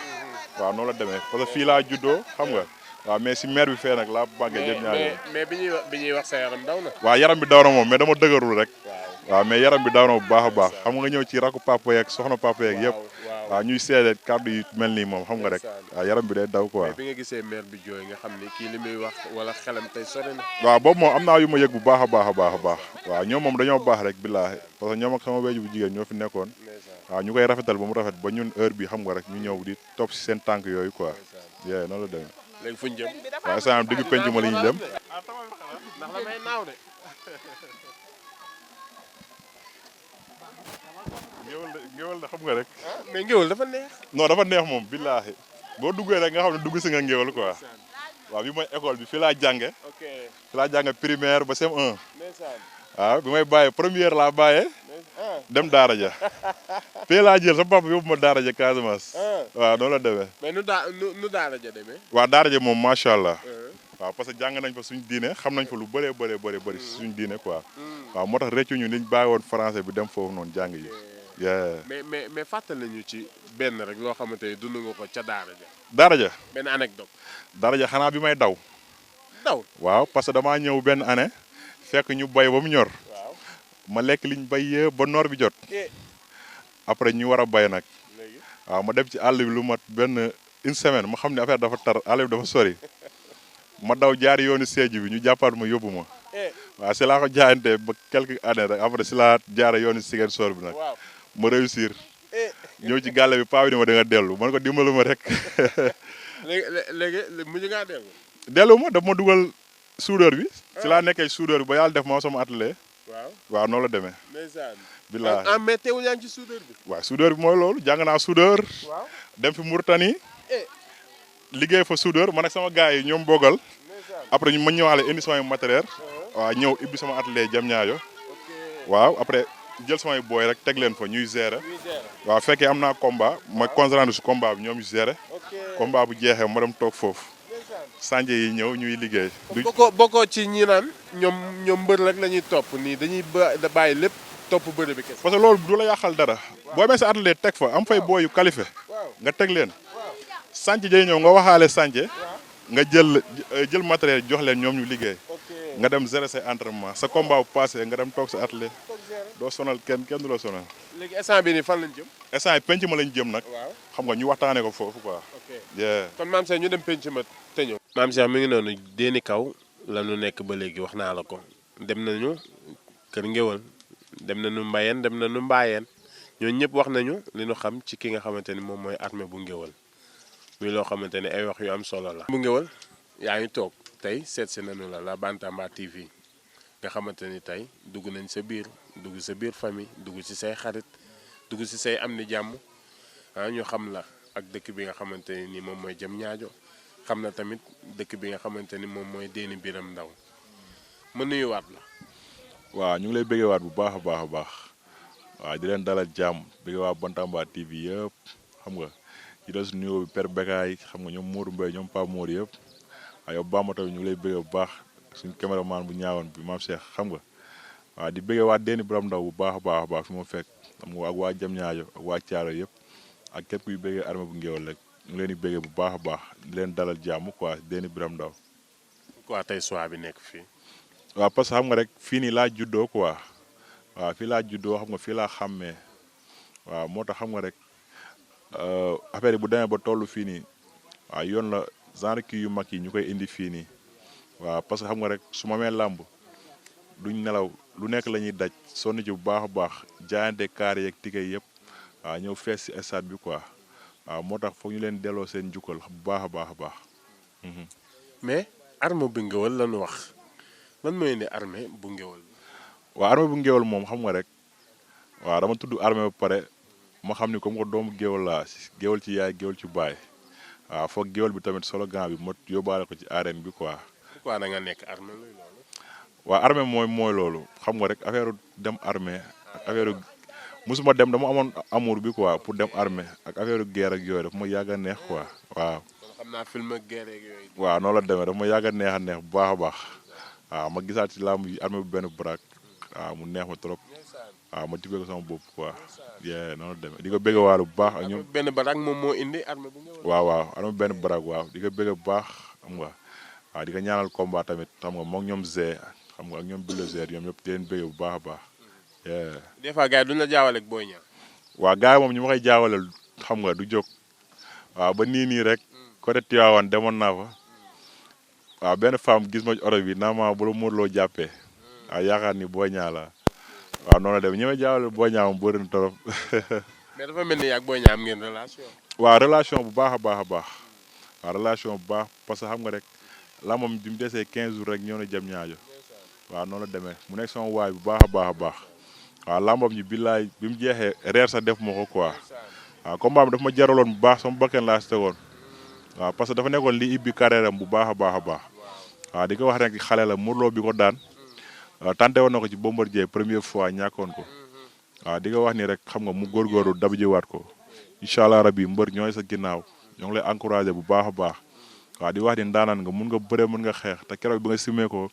waaw noonu la demee parce que fii laa juddoo xam nga waaw mais si maire bi fee nag laa màggee jëm ñaari mais bi ñuy wax sa yaram daw na waaw yaram bi daw na moom mais dama dëgërul rek waaw mais yaram bi daw na bu baax a baax xam nga ñëw ci rakku papa yeeg soxna papa yeeg yëpp waaw ñuy seede kàddu yi mel nii moom xam nga rek waaw yaram bi day daw quoi mais bi nga gisee maire bi jooy nga xam ni kii li muy wax wala xelam tey sori na waaw boobu moom am naa yu ma yëg bu baax a baax a baax a baax waaw ñoom moom dañoo baax rek billaahi parce que ñoom ak sama weju bu jigéen ñoo fi nekkoon waaw ñu koy rafetal ba mu rafet ba ñun heure bi xam nga rek ñu ñëw di topp si seen tànk yooyu quoi yee noonu la demee léegi fuñ jëm waaw instant digg penc ma la ñuy dem ndax la may naaw de Ngueweul xam nga rek mais Ngueweul dafa neex non dafa neex moom billaahi boo duggee rek nga xam ne dugg si nga Ngueweul quoi waaw bi mooy école bi fii laa jànge fii laa jànge primaire ba CM1 waaw bi may bàyyee première laa bàyyee dem daara ja fii laa jël sa papa yóbbu ma daara ja Casamance waaw noonu la demee mais nu daara ja demee waaw daara ja moom macha allah waaw parce que jàng nañ fa suñ diine xam nañ fa lu bëree bëri suñ diine quoi waaw moo tax réccu ñu liñ bàyyi woon français bi dem foofu noonu jàng yi mais fàttali nañu ci benn rek loo xamante ni dund nga ko ca daara ja daara ja benn anecdote daara ja xanaa bi may daw waaw parce que damaa ñëw benn année fekk ñu bay ba mu ñor ma lekk liñ bay yëpp ba noor bi jot après ñu war a bay nag waaw ma dem ci àll bi lu mat benn une semaine ma xam ne affaire dafa tar àll bi dafa sori ma daw jaari yoonu Sédhiou bi ñu jàppaat ma yóbbu ma waaw si laa ko jaayante ba quelques années rek après si laa jaare yoonu Ziguinchor bi nag ma réussir ñëw ci gàlle bi paa bi ni ma da nga dellu man ko dimbalu ma rek léegi mujj ngaa dellu. dellu ma daf ma dugal soudeur bi. si laa nekkee soudeur bi ba yàlla def ma sama atelier. waaw noonu la demee. ndeysaan. billahi mais teewul yaa ngi ci soudeur bi. waaw soudeur bi mooy loolu jàng naa soudeur. waaw dem fi Mauritanie. liggéey fa soudeur man ak sama gars yi ñoom bogal. après ñu ma ñëwaale indi samay matériel. waaw ñëw ibbi sama atelier jam ñaajo. waaw après jël samay booy rek teg leen fa ñuy gérer. waaw fekkee am naa combat ma concentré su combat bi ñoom ñu gérer. combat bu jeexee ma dem toog foofu. sànje yi ñëw ñuy liggéey. bokkoo ci ñi naan ñoom mbër rek la ñuy topp nii dañuy bàyyi lépp topp bëre bi kese. parce que loolu du la yàqal dara. boo amee sa atelier teg fa am fay booy yu qualifié nga teg leen. sànce jay ñëw nga waxaale sànce nga jël matériel jox leen ñoom ñu liggéey. nga dem gérer say entraînement sa combat bu passé nga dem toog sa atelier. doo sonal kenn du la sonal. léegi instant bi nii fan lañ jëm. instant yi penc ma lañ jëm nag. xam nga ñu waxtaanee ko foofu quoi. kon maam Cheikh ñu dem penc ma te ñëw. maam Cheikh mi ngi noonu déeni kaw la ñu nekk ba léegi wax naa la ko dem nañu kër Ngueweul dem nañu Mbayeen dem nañu Mbaayeen ñooñu ñëpp wax nañu li ñu xam ci ki nga xamante ni moom mooy armée bu Ngueweul muy loo xamante ni ay wax yu am solo la. bu Ngueweul yaa ngi toog tey seet si nañu la Bantamba TV nga xamante ni tey dugg nañ sa biir dugg sa biir famille dugg ci say xarit dugg ci say am ni jàmm ñu xam la ak dëkk bi nga xamante ni moom mooy jëm ñaajo xam na tamit dëkk bi nga xamante ni moom mooy Déni Biram Ndaw ma nuyuwaat la. waaw ñu ngi lay bëggeewaat bu baax a baax a baax waaw di leen dalal jàmm bëggee waa Bantamba TV yëpp xam nga di des nuyoo bi Père Bekaay xam nga ñoom Modou Mbaye ñoom Pape Mor yëpp waaw yow Bamba tamit ñu ngi lay bëggee bu baax suñu caméraman bu ñaawoon bi maam Cheikh xam nga waaw di bëggee waa Déni Biram Ndaw bu baax a baax fi ma fekk xam nga ak waa jëm ñaajo ak waa Thiaro yëpp ak képp kuy bëggee armée bu Ngueweul rek ñu leen di bëggee bu baax a baax di leen dalal jàmm quoi Déni Biram Ndaw. quoi tey soir bi nekk fii. waaw parce que xam nga rek fii nii laa juddoo quoi waaw fii laa juddoo xam nga fii laa xàmmee waaw moo tax xam nga rek affaire yi bu demee ba toll fii nii waaw yoon la genre kii yu mag yi ñu koy indi fii nii waaw parce que xam nga rek su ma mee làmb duñ nelaw lu nekk la ñuy daj sonn ci bu baax a baax jaayante kaar yeeg tigay yëpp waaw ñëw fees si stade bi quoi waaw moo tax foog ñu leen delloo seen njukkal bu baax a baax a baax. mais armée bu Ngueweul la ñu wax lan mooy indi armée bu Ngueweul. waaw armée bu Ngueweul moom xam nga rek waaw dama tudd armée ba pare ma xam ni comme ko doomu Ngueweul laa Ngueweul ci yaay Ngueweul ci baay waaw foog Ngueweul bi tamit slogan bi ma yóbbaale ko ci arène bi quoi. pourquoi da nga nekk armée luy loolu. waaw armée mooy loolu xam nga rek affaire dem armée ak affaire musuma dem dama amoon amour bi quoi pour dem armée ak affaire guerre ak yooyu daf ma yàgg a neex quoi waaw. xam naa film ak guerre ak yooyu. waaw noonu la demee daf ma yàgg a neex bu baax a baax waaw ma gisaat ci làmb yi armée bu benn baraak waaw mu neex ma trop waaw ma tibbee ko sama bopp quoi. noonu la demee di ko bëgg waalo bu baax ak ñoom. benn baraak moom moo indi armée bu Ngueweul. waaw armée benn baraak waaw di ko bëgg bu baax xam nga waaw di ko ñaanal combat tamit xam nga moom ñoom Zé xam nga ak ñoom bulldozer ñoom ñëpp di leen bëgg bu baax a baax. des fois gars yi duñ la jaawale ak Boy Niang. waaw gars yi moom ñu ma koy jaawaleel xam nga du jóg waaw ba nii rek côté Tivaouane demoon naa fa waaw benn femme gis ma ci oto bi naa ma bu la Modou Lo jàppee waaw yaakaar ni Boy Niang la waaw noonu la dem ñi may jaawaleel Boy Niang moom bëri na trop. mais dafa mel ni ak Boy Niang am ngeen relation. waaw relation bu baax a baax a baax waaw relation bu baax parce que xam nga rek la moom bi mu desee 15 jours rek ñëw na jëm ñaajo waaw noonu la demee mu nekk sama waay bu baax a baax a baax. waaw lambam ñi billaay bi mu jeexee reer sax def ma ko quoi waaw combat bi dafa ma jaraloon bu baax sama bakkan laa si tegoon waaw parce que dafa nekkoon li ibbi carrière am bu baax a baax a baax waaw di ko wax rek xale la Modou Lo bi ko daan tante woon na ko ci Bombardier première fois ñàkkoon ko waaw di ko wax ni rek xam nga mu góorgóorlu dabu jiwaat ko incha allah rabi mbër ñooy sa ginnaaw ñoo ngi lay encouragé bu baax a baax waaw di wax ni ndaanaan nga mun nga bëre mun nga xeex te keroog bi nga simee ko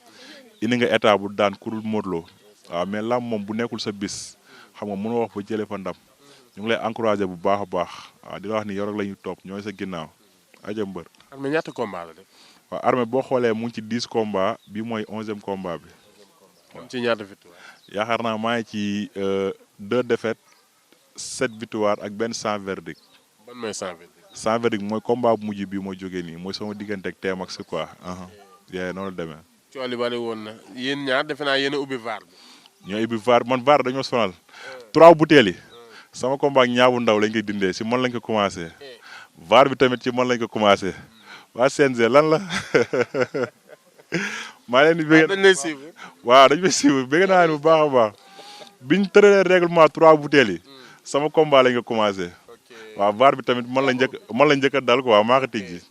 indi nga état bu daan kurul Modou Lo waaw mais lam moom bu nekkul sa bis xam nga mënoo wax ba jëlee fa ndam ñu ngi lay encouragé bu baax a baax waaw di la wax ni yow rek la ñuy topp ñooy sa ginnaaw aja mbër. armée ñaata combat la def. waaw armée boo xoolee mu ngi ci 10 combats bi mooy 11e combat bi. am ci ñaata victoire. yaakaar naa maa ngi ci 2 défaites 7 victoire ak benn sans verdict. ban mooy sans verdict. sans verdict mooy combat bu mujj bi ma jógee nii mooy sama diggante ak T-Max quoi. noonu la demee. cooli bari woon na yéen ñaar defe naa yéen a ubbi VAR bi. ñoo ubbi VAR man VAR dañoo sonal 3 butéel yi sama combat ak ñaabu ndaw lañ koy dindee si man lañ ko commencé VAR bi tamit ci man lañ ko commencé waa CNG lan la maa leen di bëgg. dañ lay suivre. waaw dañ may suivre bëgg naa leen bu baax a baax biñ tëralee règlement 3 bouteilles yi sama combat lañ ko commencé. waaw VAR bi tamit man la njëkk a dal quoi maa ko tijji.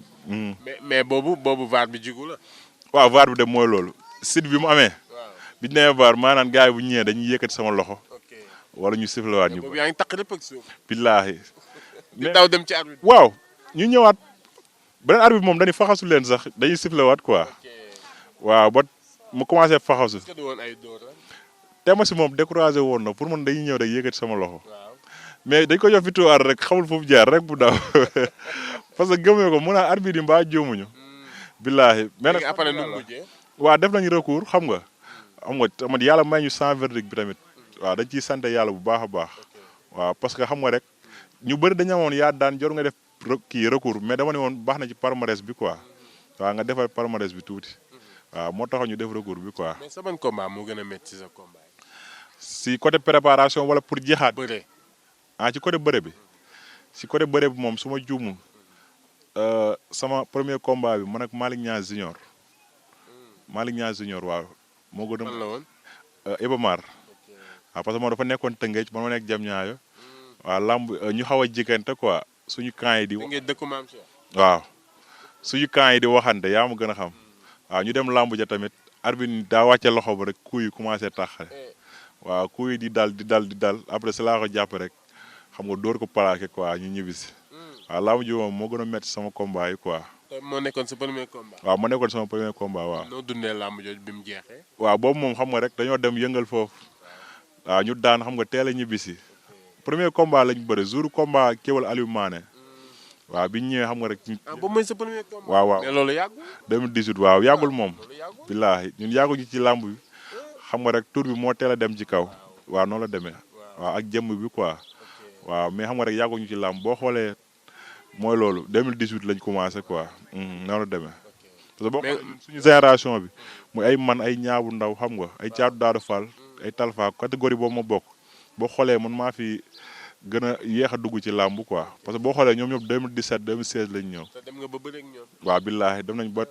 mais boobu VAR bi jigu la. waaw VAR bi de mooy loolu site bi mu amee. biñ nee VAR maanaam gars yi bu ñu ñëwee dañuy yëkkati sama loxo. wala ñu siflewaat ñu. boobu yaa ngi takk lépp ak suuf. billaahi. di daw dem ci arbitre bi. waaw ñu ñëwaat beneen arbitre bi moom dañuy faxasu leen sax dañuy siflewaat quoi. waaw ba mu commencé faxasu. te ma si moom découragé woon na pour man dañuy ñëw rek yëkkati sama loxo. mais dañ ko jox victoire rek xamul foofu jaar rek bu daw parce que gëmee ko mu naa arbitre yi mbaa jóomuñu. billaahi mais nag après nu mu mujjee. waaw def nañu recours xam nga tamit yàlla may ñu sans verdict bi tamit. waaw dañ ciy sant yàlla bu baax a baax. waaw parce que xam nga rek ñu bëri dañu amoon yaa daan jor nga def recours mais dama ne woon baax na ci palmarès bi quoi. waaw nga defal palmarès bi tuuti. waaw moo tax ñu def recours bi quoi. mais sa ban combat moo gën a métti ci sa combat. si côté préparation wala pour jeexaat. bëre. ci côté bëre bi. si côté bëre bi moom su ma juumul sama premier combat bi man ak Malick Niang Junior. Malick Niang Junior waaw. moo gën a fan la woon. Iba Mar. waaw parce que moom dafa nekkoon Tëngéej man ma nekk Diamniadio. waaw lamb ñu xaw a jigante quoi suñu camp yi di. ngeen dëkku Maam Cheikh. waaw suñu camp yi di waxante yaa ma gën a xam. waaw ñu dem lamb ja tamit arbitre daa wàcce loxo ba rek coup yi commencé taxale. waaw coup yi di dal après si laa ko jàpp rek xam nga dóor ko plaqué quoi ñu ñibbisi. waaw lamb ji moom moo gën a métti sama combat yi quoi. moo nekkoon sa premier combat. waaw moo nekkoon sama premier combat waaw. noo dundee lamb jooju bi mu jeexee. waaw boobu moom xam nga rek dañoo dem yëngal foofu. waaw ñu daan xam nga teel a ñibbisi. premier combat lañ bëre jour combat Kéwal Aliou Mané. waaw bi ñu ñëwee xam nga rek. boobu mooy sa premier combat. waaw mais loolu yàggul. 2018 waaw yàggul moom. billaahi ñun yàgguñu ci làmb bi. xam nga rek tur bi moo teel a dem ci kaw. waaw noonu la demee. waaw ak jëmm bi quoi. waaw mais xam nga rek yàgguñu ci làmb boo xoolee mooy loolu 2018 lañ commencé quoi. noonu la demee. parce que boo xoolee suñu génération bi. muy ay man ay ñaabu ndaw xam nga ay caatu daadu fall ay talfa catégorie boobu ma bokk. boo xoolee man maa fi gën a yéex a dugg ci làmb quoi parce que boo xoolee ñoom ñëpp 2017 2016 lañ ñëw. te dem nga ba bëre ak ñoom. waaw billaahi dem nañ ba.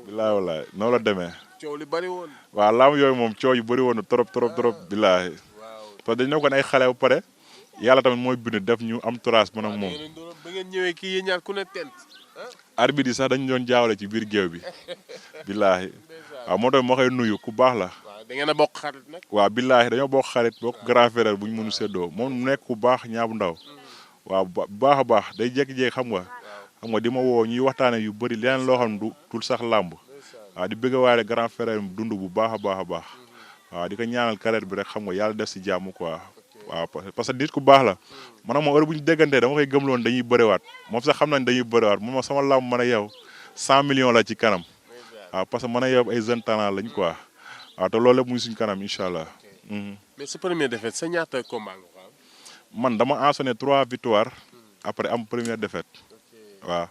billaahi wallaahi noonu la demee. coow li bëri woon. waaw làmb yooyu moom coow yu bëri woon na trop billaahi. parce que dañ nekkoon ay xale ba pare yàlla tamit mooy bind def ñu am trace man ak moom. ba ngeen ñëwee kii yéen ñaar ku ne tent. arbitre yi sax dañu doon jaawale ci biir géew bi. billaahi waaw moo tax moo koy nuyu ku baax la. da ngeen a bokk xarit nag. waaw billaahi dañoo bokk xarit bokk grand frère bu ñu mënu séddoo moom mu nekk ku baax ñaabu ndaw. waaw baax a baax day jékki-jékki xam nga di ma woo ñuy waxtaane yu bëri leneen loo xam ne du sax làmb. waaw di bëgg waale grand frère dund bu baax a baax. waaw di ko ñaanal carrière bi rek xam nga yàlla def si jàmm quoi. waaw parce que nit ku baax la. man moom heure bu ñu déggantee dama koy gëmloon dañuy bëriwaat moom sax xam nañ dañuy bëriwaat moom sama làmb mën a yow 100 millions la ci kanam. waaw parce que mën a yow ay jeunes talent lañ quoi. waaw te loolu lépp muy suñu kanam incha allah. mais sa première défaite sa ñaata combat nga ko am. man dama ensonné 3 victoires après am première défaite. waaw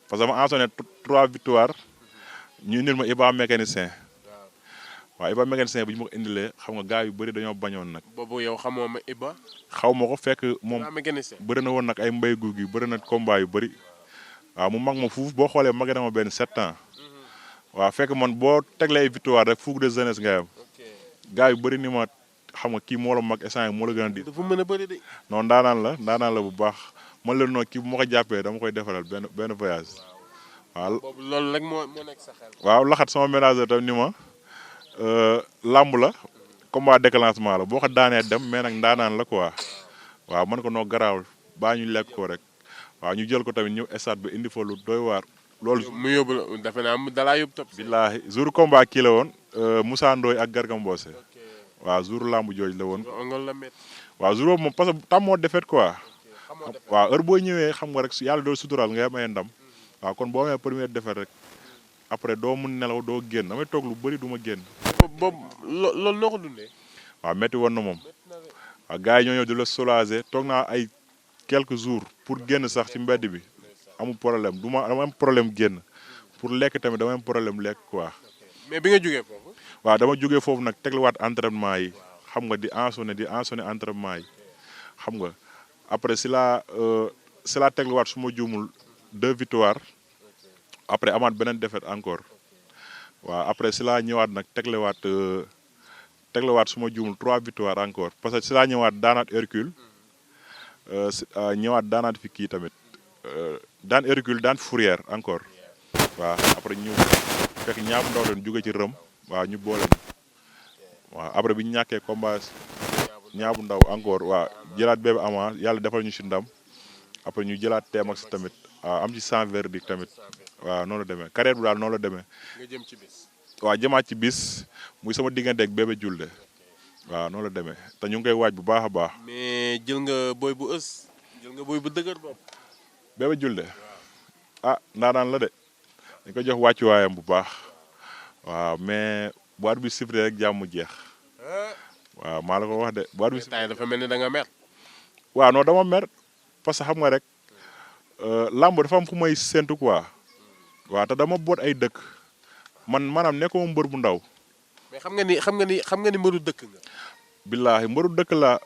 parce que dama ensonné 3 victoires ñu indil ma Iba mécanicien. waaw Iba mécanicien bu ñu ma ko indilee xam nga gars yu bëri dañoo bañoon nag. boobu yow xamoo ma Iba. xaw ma ko fekk moom bëri na woon nag ay mbay gu gi bëri na combat yu bëri. waaw mu mag ma fuuf boo xoolee mag na ma benn 7 ans. waaw fekk man boo teglee ay victoire rek fougue de jeunesse ngay am. gars yu bëri ni ma xam nga kii moo la mag instant moo la gën a di. dafa mën a bëri de. non ndaanaan la bu baax man la noonu kii bu ma ko jàppee dama koy defaral benn voyage. waaw boobu loolu rek moo nekk sa xel. waaw laxat sama ménageur tam ni ma làmb la combat déclenchement la boo ko daanee dem mais nag ndaanaan la quoi. waaw man ko noo garaawul baa ñu lekk ko rek waaw ñu jël ko tamit ñëw stade bi indi fa lu doy waar. loolu mu yóbbu la defe naa dalaa yóbbu topp. billaahi jour combat kii la woon Moussa Ndoye ak Garga Mbossé. waaw jour lamb jooj la woon. waaw jour boobu moom parce que tam moo defet quoi. waaw heure boo ñëwee xam nga rek yàlla doo suturaal nga am ay ndam. waaw kon boo amee première défaite rek après doo mun nelaw doo génn damay toog lu bëri du ma génn. boobu loolu noo ko dundee. waaw métti woon na moom. waaw gars yi ñoo ñëw di la soulager toog naa ay quelques jours pour génn sax ci mbedd bi. amul problème dama am problème génn pour lekk tamit dama am problème lekk quoi. mais bi nga jógee foofu. waaw dama jógee foofu nag tegluwaat entraînement yi xam nga di ensonné entraînement yi xam nga après si laa tegluwaat su ma juumul 2 victoires après amaat beneen défaite encore waaw après si laa ñëwaat nag teglewaat su ma juumul 3 victoires encore parce que si laa ñëwaat daanaat Hercule ñëwaat daanaat fi kii tamit daan Hercule daan Fourrière encore waaw après ñu fekk ñaabu ndaw leen jóge ci rëm waaw ñu boole waaw après bi ñu ñàkkee combat ñaabu ndaw encore waaw jëlaat Bébé Ama yàlla defal ñu si ndam après ñu jëlaat Tmax tamit waaw am ci 100 verdict tamit waaw noonu la demee carrière bi daal noonu la demee. nga jëm ci bis. waaw jëmaat ci bis muy sama diggante ak Bébé Diouldé waaw noonu la demee te ñu ngi koy waaj bu baax a baax. mais jël nga boy bu jël nga boy bu dëgër bopp. Bébé Diouldé ndaanaan la de dañ ko jox wàccuwaayam bu baax waaw mais bu at bi sifflé rek jàmm jeex waaw maa la ko wax de bu at bi sifflé dafa mel ni da nga mer. waaw non dama mer parce que xam nga rek làmb dafa am fu may séntu quoi waaw te dama boot ay dëkk man maanaam nekkuma mbër bu ndaw. mais xam nga ni mbëru dëkk nga. billaahi mbëru dëkk laa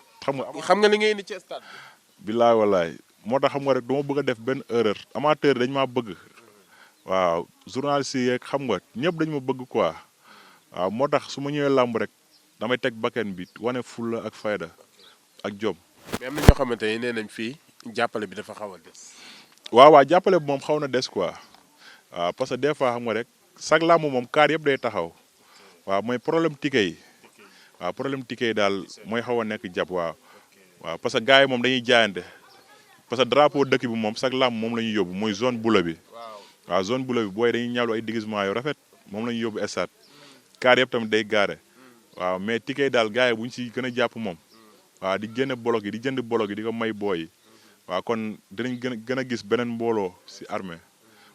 xam nga li ngay indi ci stade bi. billaahi wallaahi moo tax xam nga rek du ma bëgg a def benn erreur amateur dañ maa bëgg waaw journaliste yi yeeg xam nga ñëpp dañ ma bëgg quoi waaw moo tax su ma ñëwee làmb rek damay teg bakken bi wane fulla ak fayda ak jom. mais am na ñoo xamante ne nee nañ fii jàppale bi dafa xaw a des. waaw jàppale bi moom xaw na des quoi waaw parce que des fois xam nga rek chaque làmb moom kaar yëpp day taxaw waaw mooy problème ticket yi waaw problème ticket yi daal mooy xaw a nekk jàpp waaw parce que gars yi moom dañuy jaayante parce que drapeau dëkk bi moom chaque làmb moom la ñuy yóbbu mooy zone bula bi waaw zone bula bi booy dañuy ñaawlu ay déguisement yu rafet moom la ñuy yóbbu stade kaar yëpp tamit day gaare waaw mais ticket yi daal gars yi bu ñu si gën a jàpp moom waaw di génne bolok yi di jënd bolok yi di ko may booy yi waaw kon dinañ gën a gis beneen mbooloo si armée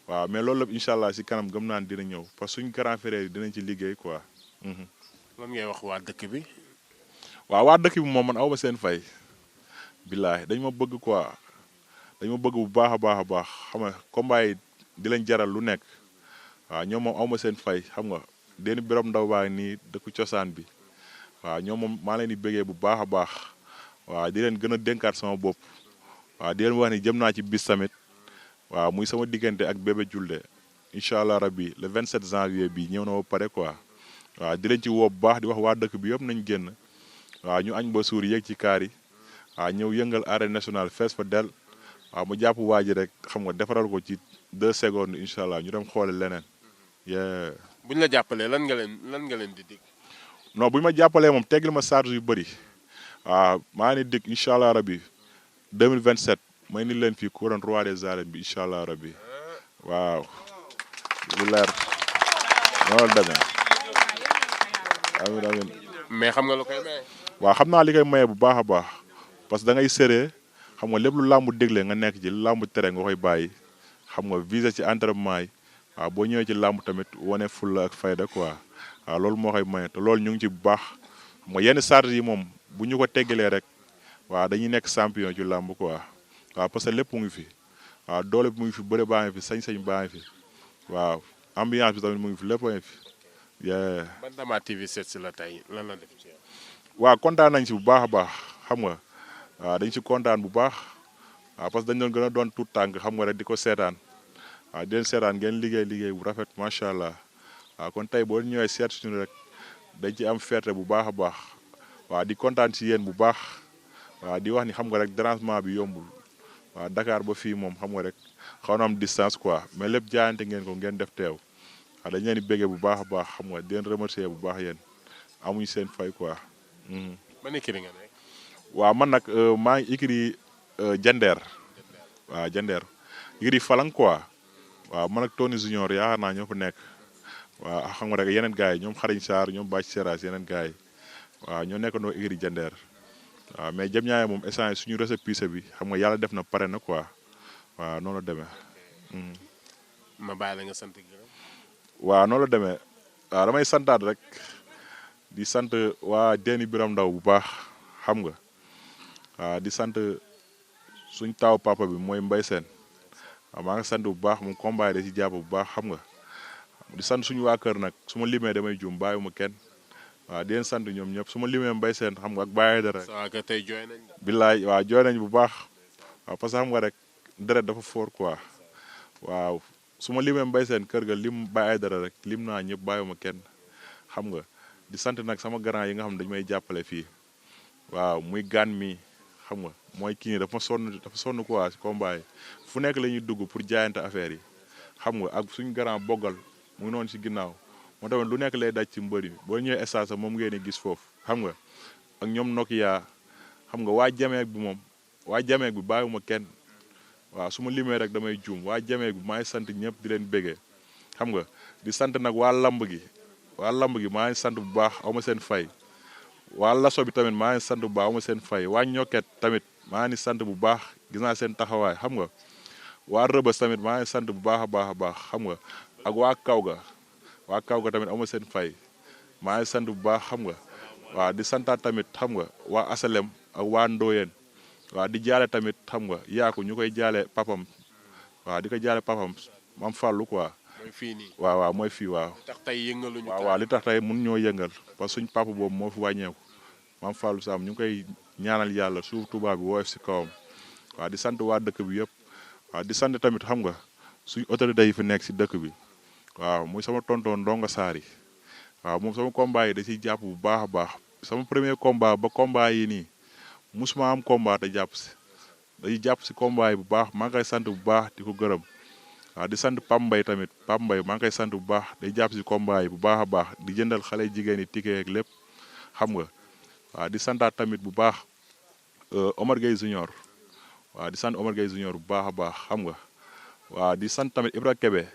waaw mais loolu lépp incha allah si kanam gëm naan dina ñëw parce que suñ grand frère yi dinañ ci liggéey quoi. lan ngay wax waa dëkk bi. waaw waa dëkk bi moom man aw ma seen fay. billaahi dañ ma bëgg quoi dañ ma bëgg bu baax a baax a baax xam nga combat yi di leen jaral lu nekk waaw ñoom moom aw ma seen fay xam nga den biram ndaw baa nii dëkku cosaan bi waaw ñoom moom maa leen di bëggee bu baax a baax waaw di leen gën a dénkaat sama bopp waaw di leen wax ni jëm naa ci bis tamit. waaw muy sama diggante ak Bébé Diouldé incha allah rabbi le 27 janvier bi ñëw na ba pare quoi waaw di leen ci woo bu baax di wax waa dëkk bi yëpp nañ génn waaw ñu añ ba suur yéeg ci kaar yi waaw ñëw yëngal arène nationale fees fa del waaw mu jàpp waa ji rek xam nga defaral ko ci 2 secondes incha allah ñu dem xoole leneen. buñ la jàppalee lan nga leen di dig. non buñ ma jàppalee moom teggil ma charge yu bëri waaw maa ngi dig incha allah rabbi 2027. may ni leen fii couronne roi des arènes bi incha allah rabbi waaw lu leer noonu demee amiin mais xam nga lu koy maye. waaw xam naa li koy maye bu baax a baax parce que da ngay séree xam nga lépp lu làmb dégle nga nekk ci lu làmb tere nga koy bàyyi xam nga visé ci entraînement yi waaw boo ñëwee ci làmb tamit wane fulla ak fayda quoi waaw loolu moo koy maye te loolu ñu ngi ci bu baax xam nga yenn charge yi moom bu ñu ko teggalee rek waaw dañuy nekk champion ci làmb quoi. waaw parce que lépp mu ngi fi waaw doole bi mu ngi fi bëre baa ngi fi sañ-sañ baa ngi fi waaw ambiance bi tamit mu ngi fi lépp a ngi fi. Bantamba TV seet si la tey lan la def ci yow. waaw kontaan nañ si bu baax a baax xam nga waaw dañ si kontaan bu baax waaw parce que dañ doon gën a doon tuut tànk xam nga rek di ko seetaan waaw di leen seetaan ngeen liggéey bu rafet macha allah waaw kon tey boo ñëwee seet suñu rek dañ ci am fierté bu baax a baax waaw di kontaan si yéen bu baax waaw di wax ni xam nga rek dérangement bi yombul. waaw Dakar ba fii moom xam nga rek xaw na am distance quoi mais lépp jaayante ngeen ko ngeen def teew waaw dañ leen di béggee bu baax a baax xam nga di leen remercier bu baax yéen amuñu seen fay quoi. man écurie nga nekk. waaw man nag maa ngi écurie Jandeer waaw Jandeer écurie Falang quoi waaw man ak Tony Junior yaakaar naa ñoo fa nekk waaw xam nga rek yeneen gars yi ñoom Xariñ Sarr ñoom Bàcc Seras yeneen gars yi waaw ñoo nekkandoo écurie Jandeer. waaw mais jëm ñaaye moom instant suñu récépissé bi xam nga yàlla def na pare na quoi waaw noonu la demee. ma bàyyi la nga sant gërëm. waaw noonu la demee waaw damay santaat rek di sant waa Déni Biram Ndaw bu baax xam nga waaw di sant suñ taaw papa bi mooy Mbay Seen waaw maa ngi sant bu baax mu combat da ci jàpp bu baax xam nga di sant suñu waa kër nag su ma limee damay juum bàyyiwuma kenn. waaw di leen sant ñoom ñëpp su ma limee Mbay Seen xam nga ak bàyyi dara. waaw kay tey jooy nañ. billaay waaw jooy nañ bu baax waaw parce que xam nga rek deret dafa fort quoi waaw su ma limee mbay seen kër ga lim bàyyi ay dara rek lim naa ñëpp bàyyiwuma kenn xam nga di sant nag sama grand yi nga xam ne dañu may jàppale fii waaw muy gaan mi xam nga mooy kii nii dafa sonn quoi si combat yi fu nekk la ñuy dugg pour jaayante affaire yi xam nga ak suñu grand boggal mu ngi noonu si ginnaaw moo tamit lu nekk lay daj ci mbëri boo ñëwee stage moom ngeen di gis foofu xam nga ak ñoom Nokia xam nga waa jameeg bi moom waa jameeg bi bàyyiwuma kenn waaw su ma limee rek damay juum waa jameeg bi maa ngi sant ñëpp di leen béggee xam nga di sant nag waa lamb gi maa ngi sant bu baax aw ma seen fay waa laso bi tamit maa ngi sant bu baax aw ma seen fay waa ñokket tamit maa ngi sant bu baax gis naa seen taxawaay xam nga waa rëbës tamit maa ngi sant bu baax a baax xam nga ak waa kaw ga tamit aw ma seen fay maa ngi sant bu baax xam nga waaw di santaat tamit xam nga waa asalem ak waa ndooyeen waaw di jaale tamit xam nga yaaku ñu koy jaale papam waaw di ko jaale papam mam fàllu quoi mooy fii nii waaw mooy fii waaw tax tey yëngaluñu waaw li tax tey mun ñoo yëngal parce que suñ papa boobu moo fi wàññeeku mam fàllu sam ñu ngi koy ñaanal yàlla suuf Tuubaa bi woyof si kawam waaw di sant waa dëkk bi yëpp waaw di sant tamit xam nga suñ autorité yi fi nekk si dëkk bi waaw muy sama tonton Ndonga Saari waaw moom sama combat yi da ciy jàpp bu baax a baax sama premier combat ba combat yi nii musuma am combat te jàpp si day jàpp si combat yi bu baax maa ngi koy sant bu baax di ko gërëm waaw di sant Pam Mbaye tamit Pam Mbaye maa ngi koy sant bu baax day jàpp si combat yi bu baax a baax di jëndal xale jigéen yi ticket ak lépp xam nga waaw di santaat tamit bu baax Omar Gueye Junior waaw di sant Omar Gueye Junior bu baax a baax xam nga waaw di sant tamit Ibra Kebe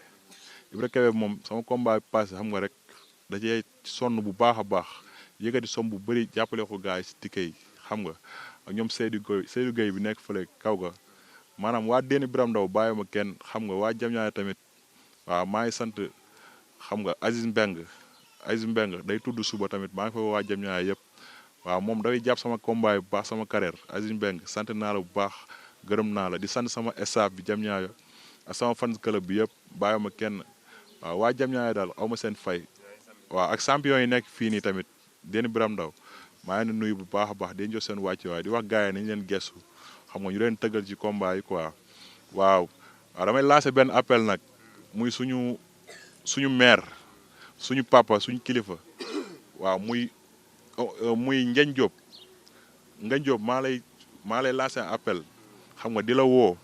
moom sama combat bi passé xam nga rek da cee sonn bu baax a baax yëkkati som bu bëri jàppale ko gars yi si ticket yi xam nga ak ñoom Seydou Gueye bi nekk fële kaw ga maanaam waa Déni Biram Ndaw bàyyi ma kenn xam nga waa Jamñaay tamit waaw maa ngi sant xam nga Aziz Mbeng day tudd suba tamit maa ngi fa waa Jamñaay yëpp waaw moom dafay jàpp sama combat bu baax sama carrière Aziz Mbeng sant naa la bu baax gërëm naa la di sant sama staff bi Jamñaay ak sama fans club bi yëpp bàyyi ma kenn waaw waa Jamñaay daal aw ma seen fay waaw ak champion yi nekk fii nii tamit Déni Biram Ndaw maa ngi nuyu bu baax a baax di jox seen wàcc waay di wax gars yi nañ leen gestu xam nga ñu leen tëggal ci combat yi quoi waaw damay lancer benn appel nag muy suñu maire suñu papa suñu kilifa waaw muy Ngagne Diop maa lay lancer appel xam nga di la woo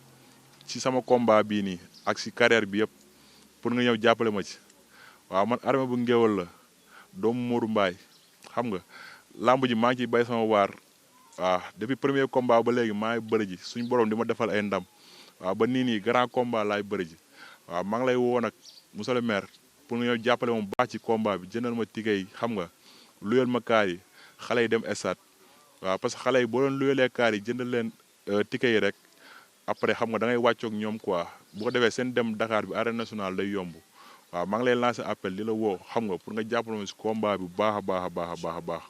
ci sama combat bii nii ak si carrière bi yëpp pour nga ñëw jàppale ma ci waaw man Armée bu Ngueweul la doomu Modou Mbaye xam nga lamb ji maa ngi ciy bay sama waar waaw depuis premier combat ba léegi maa ngi bëri ji suñu borom di ma defal ay ndam waaw ba nii grand combat laay bëri ji waaw maa ngi lay woo nag monsieur le maire pour nga ñëw jàppale ma baax ci combat bi jëndal ma ticket yi xam nga luyal ma kaar yi xale yi dem stade waaw parce que xale yi boo doon luyalee kaar yi jëndal leen ticket yi rek après xam nga da ngay wàccoog ñoom quoi bu ko defee seen dem Dakar bi arène nationale day yomb waaw maa ngi lay lancer appel di la woo xam nga pour nga jàppale ma si combat bi bu baax a baax a baax a baax a baax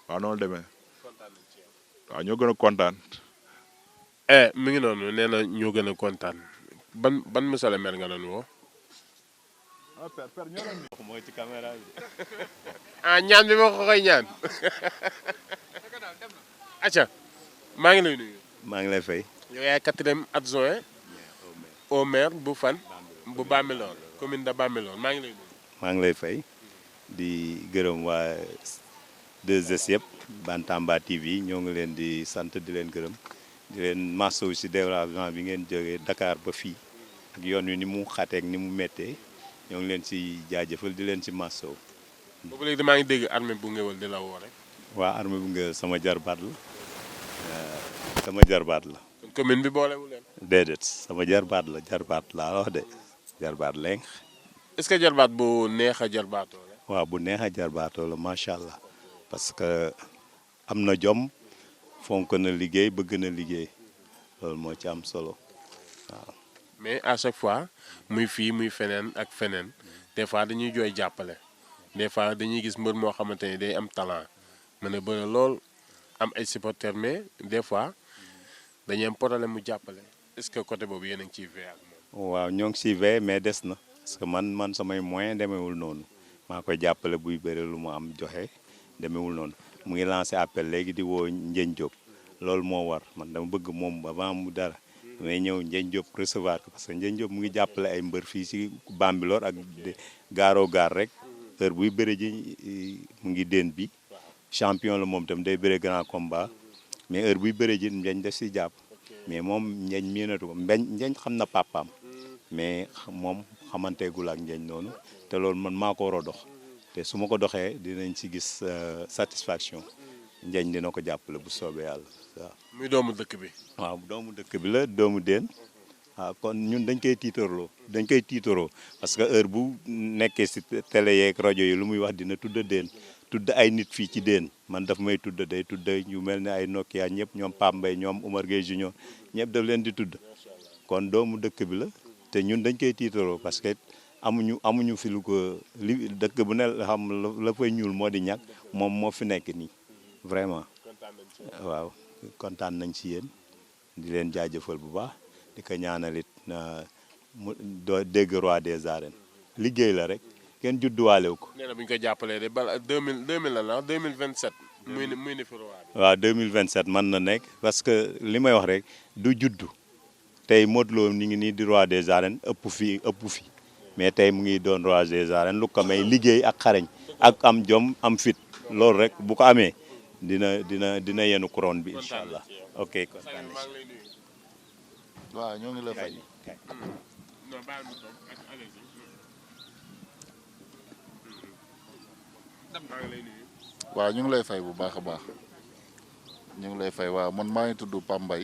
waaw noonu demee waaw ñoo gën a kontaan. mi ngi noonu nee na ñoo gën a kontaan ban monsieur le maire nga doon woo. mooy ci caméra bi. ñaan bi ma ko koy ñaan. acca maa ngi lay nuyu. maa ngi lay fay. yow yaay 4e adjoint au maire bu fan bu Bambilor commune de Bambilor maa ngi lay nuyu. maa ngi lay fay di gërëm waa 2S yëpp Bantamba TV ñoo ngi leen di sant di leen gërëm di leen masawu si déplacement bi ngeen jógee Dakar ba fii ak yoon wi ni mu xateek ni mu méttee ñoo ngi leen si jaajëfal di leen si masawu. boobu léegi maa ngi dégg Armée bu Ngueweul di la woo rek. waa Armée bu Ngueweul sama jarbaat la kon commune bi boolewu leen. déedéet sama jarbaat laa wax de jarbaat leng. est-ce que jarbaat bu neex a jarbaatoo la. waaw bu neex a jarbaatoo la macha allah parce que am na jom fonk na liggéey bëgg na liggéey loolu moo ci am solo waaw. mais à chaque fois muy fii muy feneen ak feneen des fois dañuy jooy jàppale des fois dañuy gis mbër moo xamante ni day am talent mën a bëre lool am ay supporters mais des fois dañuy am problème mu jàppale est-ce que côté boobu yéen a ngi ciy veillé ak moom. waaw ñoo ngi ciy veillé mais des na parce que man samay moyen demewul noonu maa koy jàppale buy bëre lu mu am joxe demewul noonu mu ngi lancé appel léegi di woo Ngagne Diop loolu moo war man dama bëgg moom avant mu dara may ñëw Ndiagne Diop recevoir ko parce que Ndiagne Diop mu ngi jàppale ay mbër fii si Bambilor ak gaaroo gaar rek heure buy bëre ji mu ngi déen bi champion la moom tam day bëre grand combat mais heure buy bëre ji Ndiagne def si jàpp mais moom Ndiagne miinatu ko Ndiagne xam na papaam mais moom xamanteegul ak Ndiagne noonu te loolu man maa ko war a dox te su ma ko doxee dinañ si gis satisfaction Ndiagne dina ko jàppale bu soobee yàlla waaw. muy doomu dëkk bi. waaw doomu dëkk bi la doomu déen waaw kon ñun dañ koy tiitaroo parce que heure bu nekkee si télé yeeg rajo yi lu muy wax dina tudd déen tudd ay nit fii ci déen man daf may tudd day tudd ñu mel ne ay Nokia ñëpp ñoom Pambay ñoom Oumar Gueye Junior ñëpp daf leen di tudd kon doomu dëkk bi la te ñun dañ koy tiitaroo parce que amuñu fi lu ko li dëkk bu ne xam la fay ñuul moo di ñàkk moom moo fi nekk nii vraiment waaw kontaan nañ ci yéen di leen jaajëfal bu baax di ko ñaanalit mu doo dégg roi des arènes liggéey la rek kenn judduwaalew ko. nee na bu ñu ko jàppalee de bala 2000 la 2027. muy ni fi roi bi. waaw 2027 mën na nekk parce que li may wax rek du juddu tey Modou Lo ni ngi nii di roi des arènes ëpp fi mais tey mu ngi doon roi des arènes lu ko may liggéey ak xarañ ak am jom am fit loolu rek bu ko amee dina yenu couronne bi incha allah ok kontaan na ci. waaw ñoo ngi la fay. waaw ñu ngi lay fay bu baax a baax ñu ngi lay fay waaw man maa ngi tudd Pambay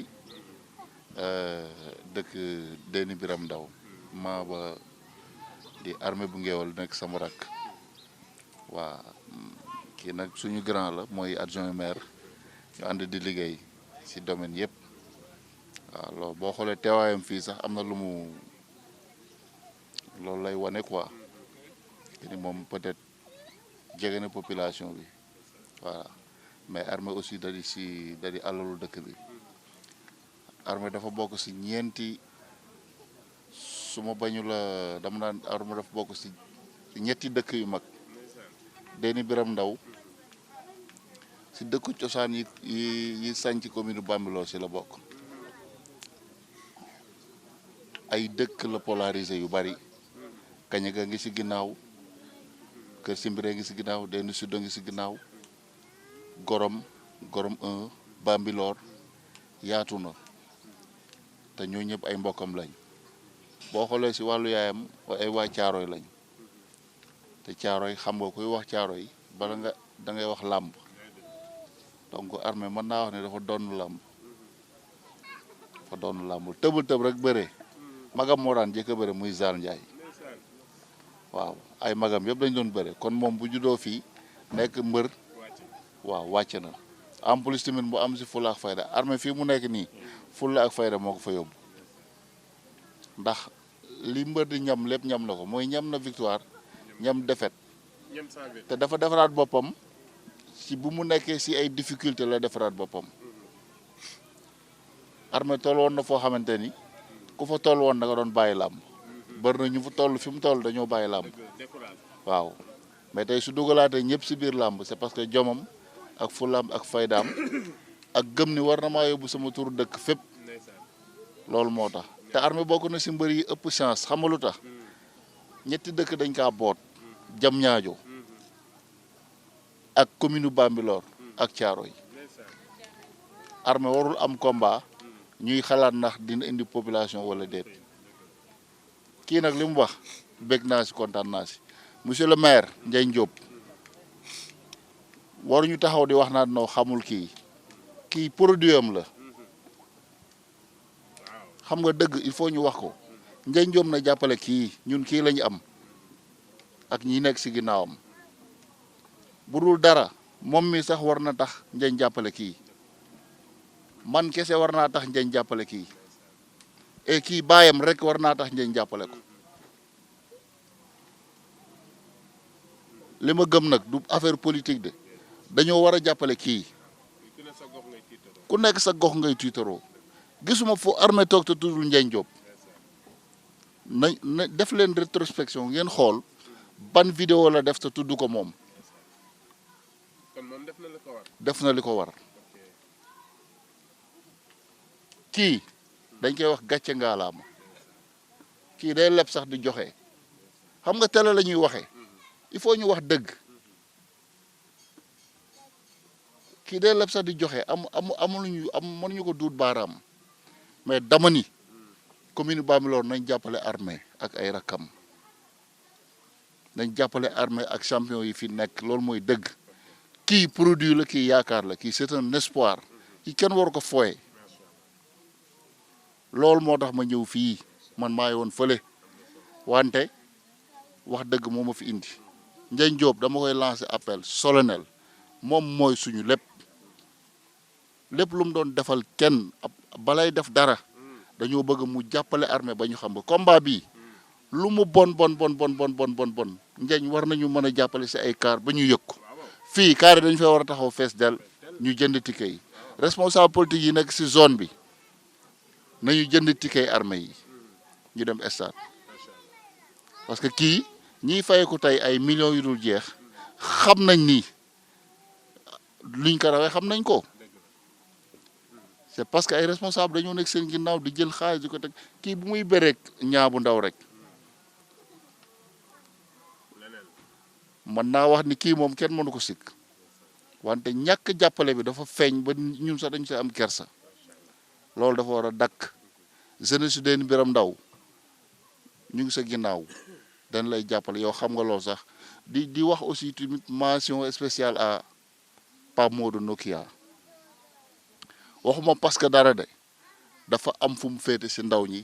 dëkk Déni Biram Ndaw maa ba di armée bu Ngueweul nekk sama rakk waa kii nag suñu grand la mooy adjoint maire ñu ànd di liggéey ci domaine yëpp waaw loolu boo xoolee teewaayam fii sax am na lu mu loolu lay wane quoi ni moom peut-être jege na population bi voilà mais armée aussi da di alalu dëkk bi armée dafa bokk ci ñeenti su ma bañu la dama naan armée dafa bokk ci ñetti dëkk yu mag Déni Biram Ndaw ci dëkku cosaan yi sañ ci commune Bambilor ci la bokk ay dëkk la polarisé yu bari Kañaga ngi ci ginnaaw Kër Simbiré ngi ci ginnaaw Déni Sud ngi ci ginnaaw Gorom 1 Bambilor yaatu na te ñoo ñëpp ay mbokkam lañ boo xoolee ci wàllu yaayam ay waa Caaroy lañ te Caaroy xam nga kuy wax Caaroy bala nga da ngay wax làmb donc armée mën naa wax ne dafa doon làmb tëbul tëb rek bëre magam moo daan jëkk a bëre muy Zal Ndiaye waaw ay magam yëpp dañ doon bëre kon moom bu juddoo fii nekk mbër waaw wàcc na en plus tamit bu am si fulla ak fayda armée fii mu nekk nii fulla ak fayda moo ko fa yóbbu ndax li mbër di ñam lépp ñam na ko mooy ñam na victoire ñam défaite te dafa defaraat boppam si bu mu nekkee si ay difficulté la defaraat boppam armée toll woon na foo xamante ni ku fa toll woon da nga doon bàyyi làmb bari na ñu fa toll fi mu toll dañoo bàyyi làmb waaw mais tey su dugalaatee ñëpp si biir làmb c'est parce que jomam ak fulaam ak faydaam ak gëm ni war na maa yóbbu sama tur dëkk fépp loolu moo tax te armée bokk na si mbër yi ëpp chance xam nga lu tax ñetti dëkk dañ kaa boot jam ñaajo ak commune Bambilor ak Caaroy armée warul am combat ñuy xalaat ndax dina indi population wala déet kii nag li mu wax bég naa si kontaan naa si monsieur le maire Ndiagne Diop waruñu taxaw di wax naa noo xamul kii produit am la xam nga dëgg il faut ñu wax ko Ndiagne Diop na jàppale kii ñun kii lañu am ak ñi nekk si ginnaawam bu dul dara moom mi sax war na tax Ndiagne jàppale kii man kese war naa tax Ndiagne jàppale kii et kii baayam rek war naa tax Ndiagne jàppale ko li ma gëm nag du affaire politique de dañoo war a jàppale kii ku nekk sa gox ngay tiitaroo gisuma fu armée toog te tuddul Ndiagne Diop na def leen rétrospection ngeen xool ban vidéo la def te tudd ko moom def na li ko war kii dañ koy wax gàcce ngaalaama kii day leb sax di joxe xam nga télé la ñuy waxee il faut ñu wax dëgg kii day leb sax di joxe mënuñu ko duut baaraam mais dama ni commune Bambilor nañ jàppale Armée ak ay rakam nañ jàppale Armée ak champion yi fi nekk loolu mooy dëgg kii produit la kii yaakaar la kii c'est un espoir kii kenn waru ko fooye loolu moo tax ma ñëw fii man maa ngi woon fële wante wax dëgg moo ma fi indi Ndiagne Diop dama koy lancer appel solennel moom mooy suñu lépp lu mu doon defal kenn balay def dara dañoo bëgg mu jàppale Armée ba ñu xam nga combat bi lu mu bon Ndiagne war nañu mën a jàppale si ay car ba ñu yëg ko fii car yi dañu fee war a taxaw fees del ñu jënd ticket yi responsable politique yi nekk si zone bi nañu jënd ticket Armée yi ñu dem stade parce que kii ñiy fayeku tey ay millions yu dul jeex xam nañ ni luñ ko rawee xam nañ ko c'est parce que ay responsable dañoo nekk seen ginnaaw di jël xaalis di ko teg kii bu muy bëreek ñaabu ndaw rek mën naa wax ni kii moom kenn mënu ko sikk wante ñàkk jàppale bi dafa feeñ ba ñun sax dañu si am kersa loolu dafa war a dakk jeunesse su deen biram ndaw ñu ngi sa ginnaaw dañ lay jàppale yow xam nga loolu sax di wax aussi tamit mention spéciale à Pape Modou Nokia waxuma parce que dara de dafa am fu mu féete si ndaw ñi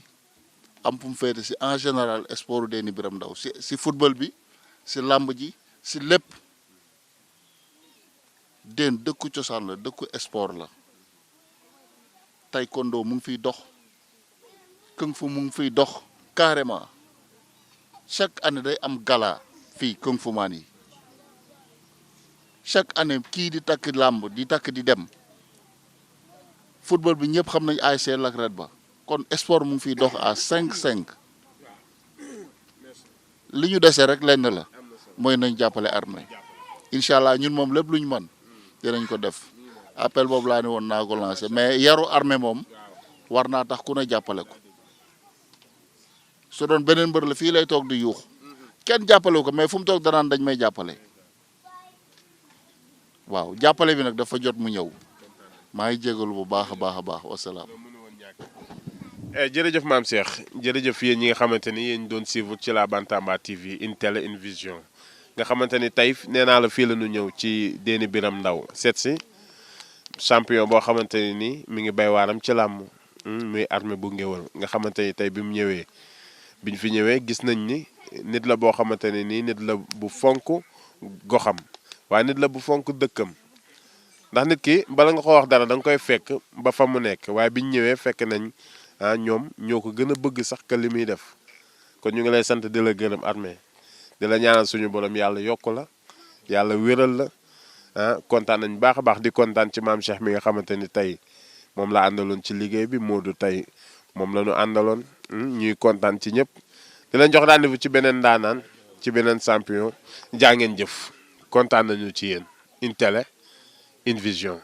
am fu mu féete si en général sport deen biram ndaw si football bi si làmb ji si lépp den dëkku cosaan la dëkku sport la taekwondo mu ngi fiy dox kung fu mu ngi fiy dox carrément chaque année day am gala fii kung fu maan yi chaque année kii di takk làmb di takk di dem football bi ñëpp xam nañ ASC Lac Red ba kon sport mu ngi fiy dox à 5-5 li ñu dese rek lenn la mooy nañ jàppale Armée incha allah ñun moom lépp lu ñu mën dinañ ko def appel boobu laa ne woon naa ko lancé mais yaru Armée moom war naa tax ku ne jàppale ko su doon beneen mbër la fii lay toog di yuux kenn jàppale ko mais fu mu toog danaan dañ may jàppale waaw jàppale bi nag dafa jot mu ñëw maa ngi jégalu bu baax a baax wasalaam. jërëjëf maam Cheikh jërëjëf yéen ñi nga xamante ni yéen doon suivre ci la Bantamba TV une télé une vision nga xamante ni tey nee naa la fii la ñu ñëw ci Déni Biram Ndaw seet si champion boo xamante ni nii mi ngi bay waaram ci làmm muy Armée bu Ngueweul nga xamante ni tey bi mu ñëwee biñ fi ñëwee gis nañ ni nit la boo xamante ne nii nit la bu fonk goxam waaye nit la bu fonk dëkkam ndax nit ki bala nga ko wax dara da nga koy fekk ba fa mu nekk waaye biñ ñëwee fekk nañ ñoom ñoo ko gën a bëgg sax que li muy def kon ñu ngi lay sant di la gërëm Armée di la ñaanal suñu borom yàlla yokk la yàlla wéral la kontaan nañ baax a baax di kontaan ci maam Cheikh mi nga xamante ni tey moom la àndaloon ci liggéey bi Modou tey moom la ñu àndaloon ñuy kontaan ci ñëpp di leen jox rendez-vous ci beneen ndaanaan ci beneen champion jaa ngeen jëf kontaan nañu ci yéen une télé une vision.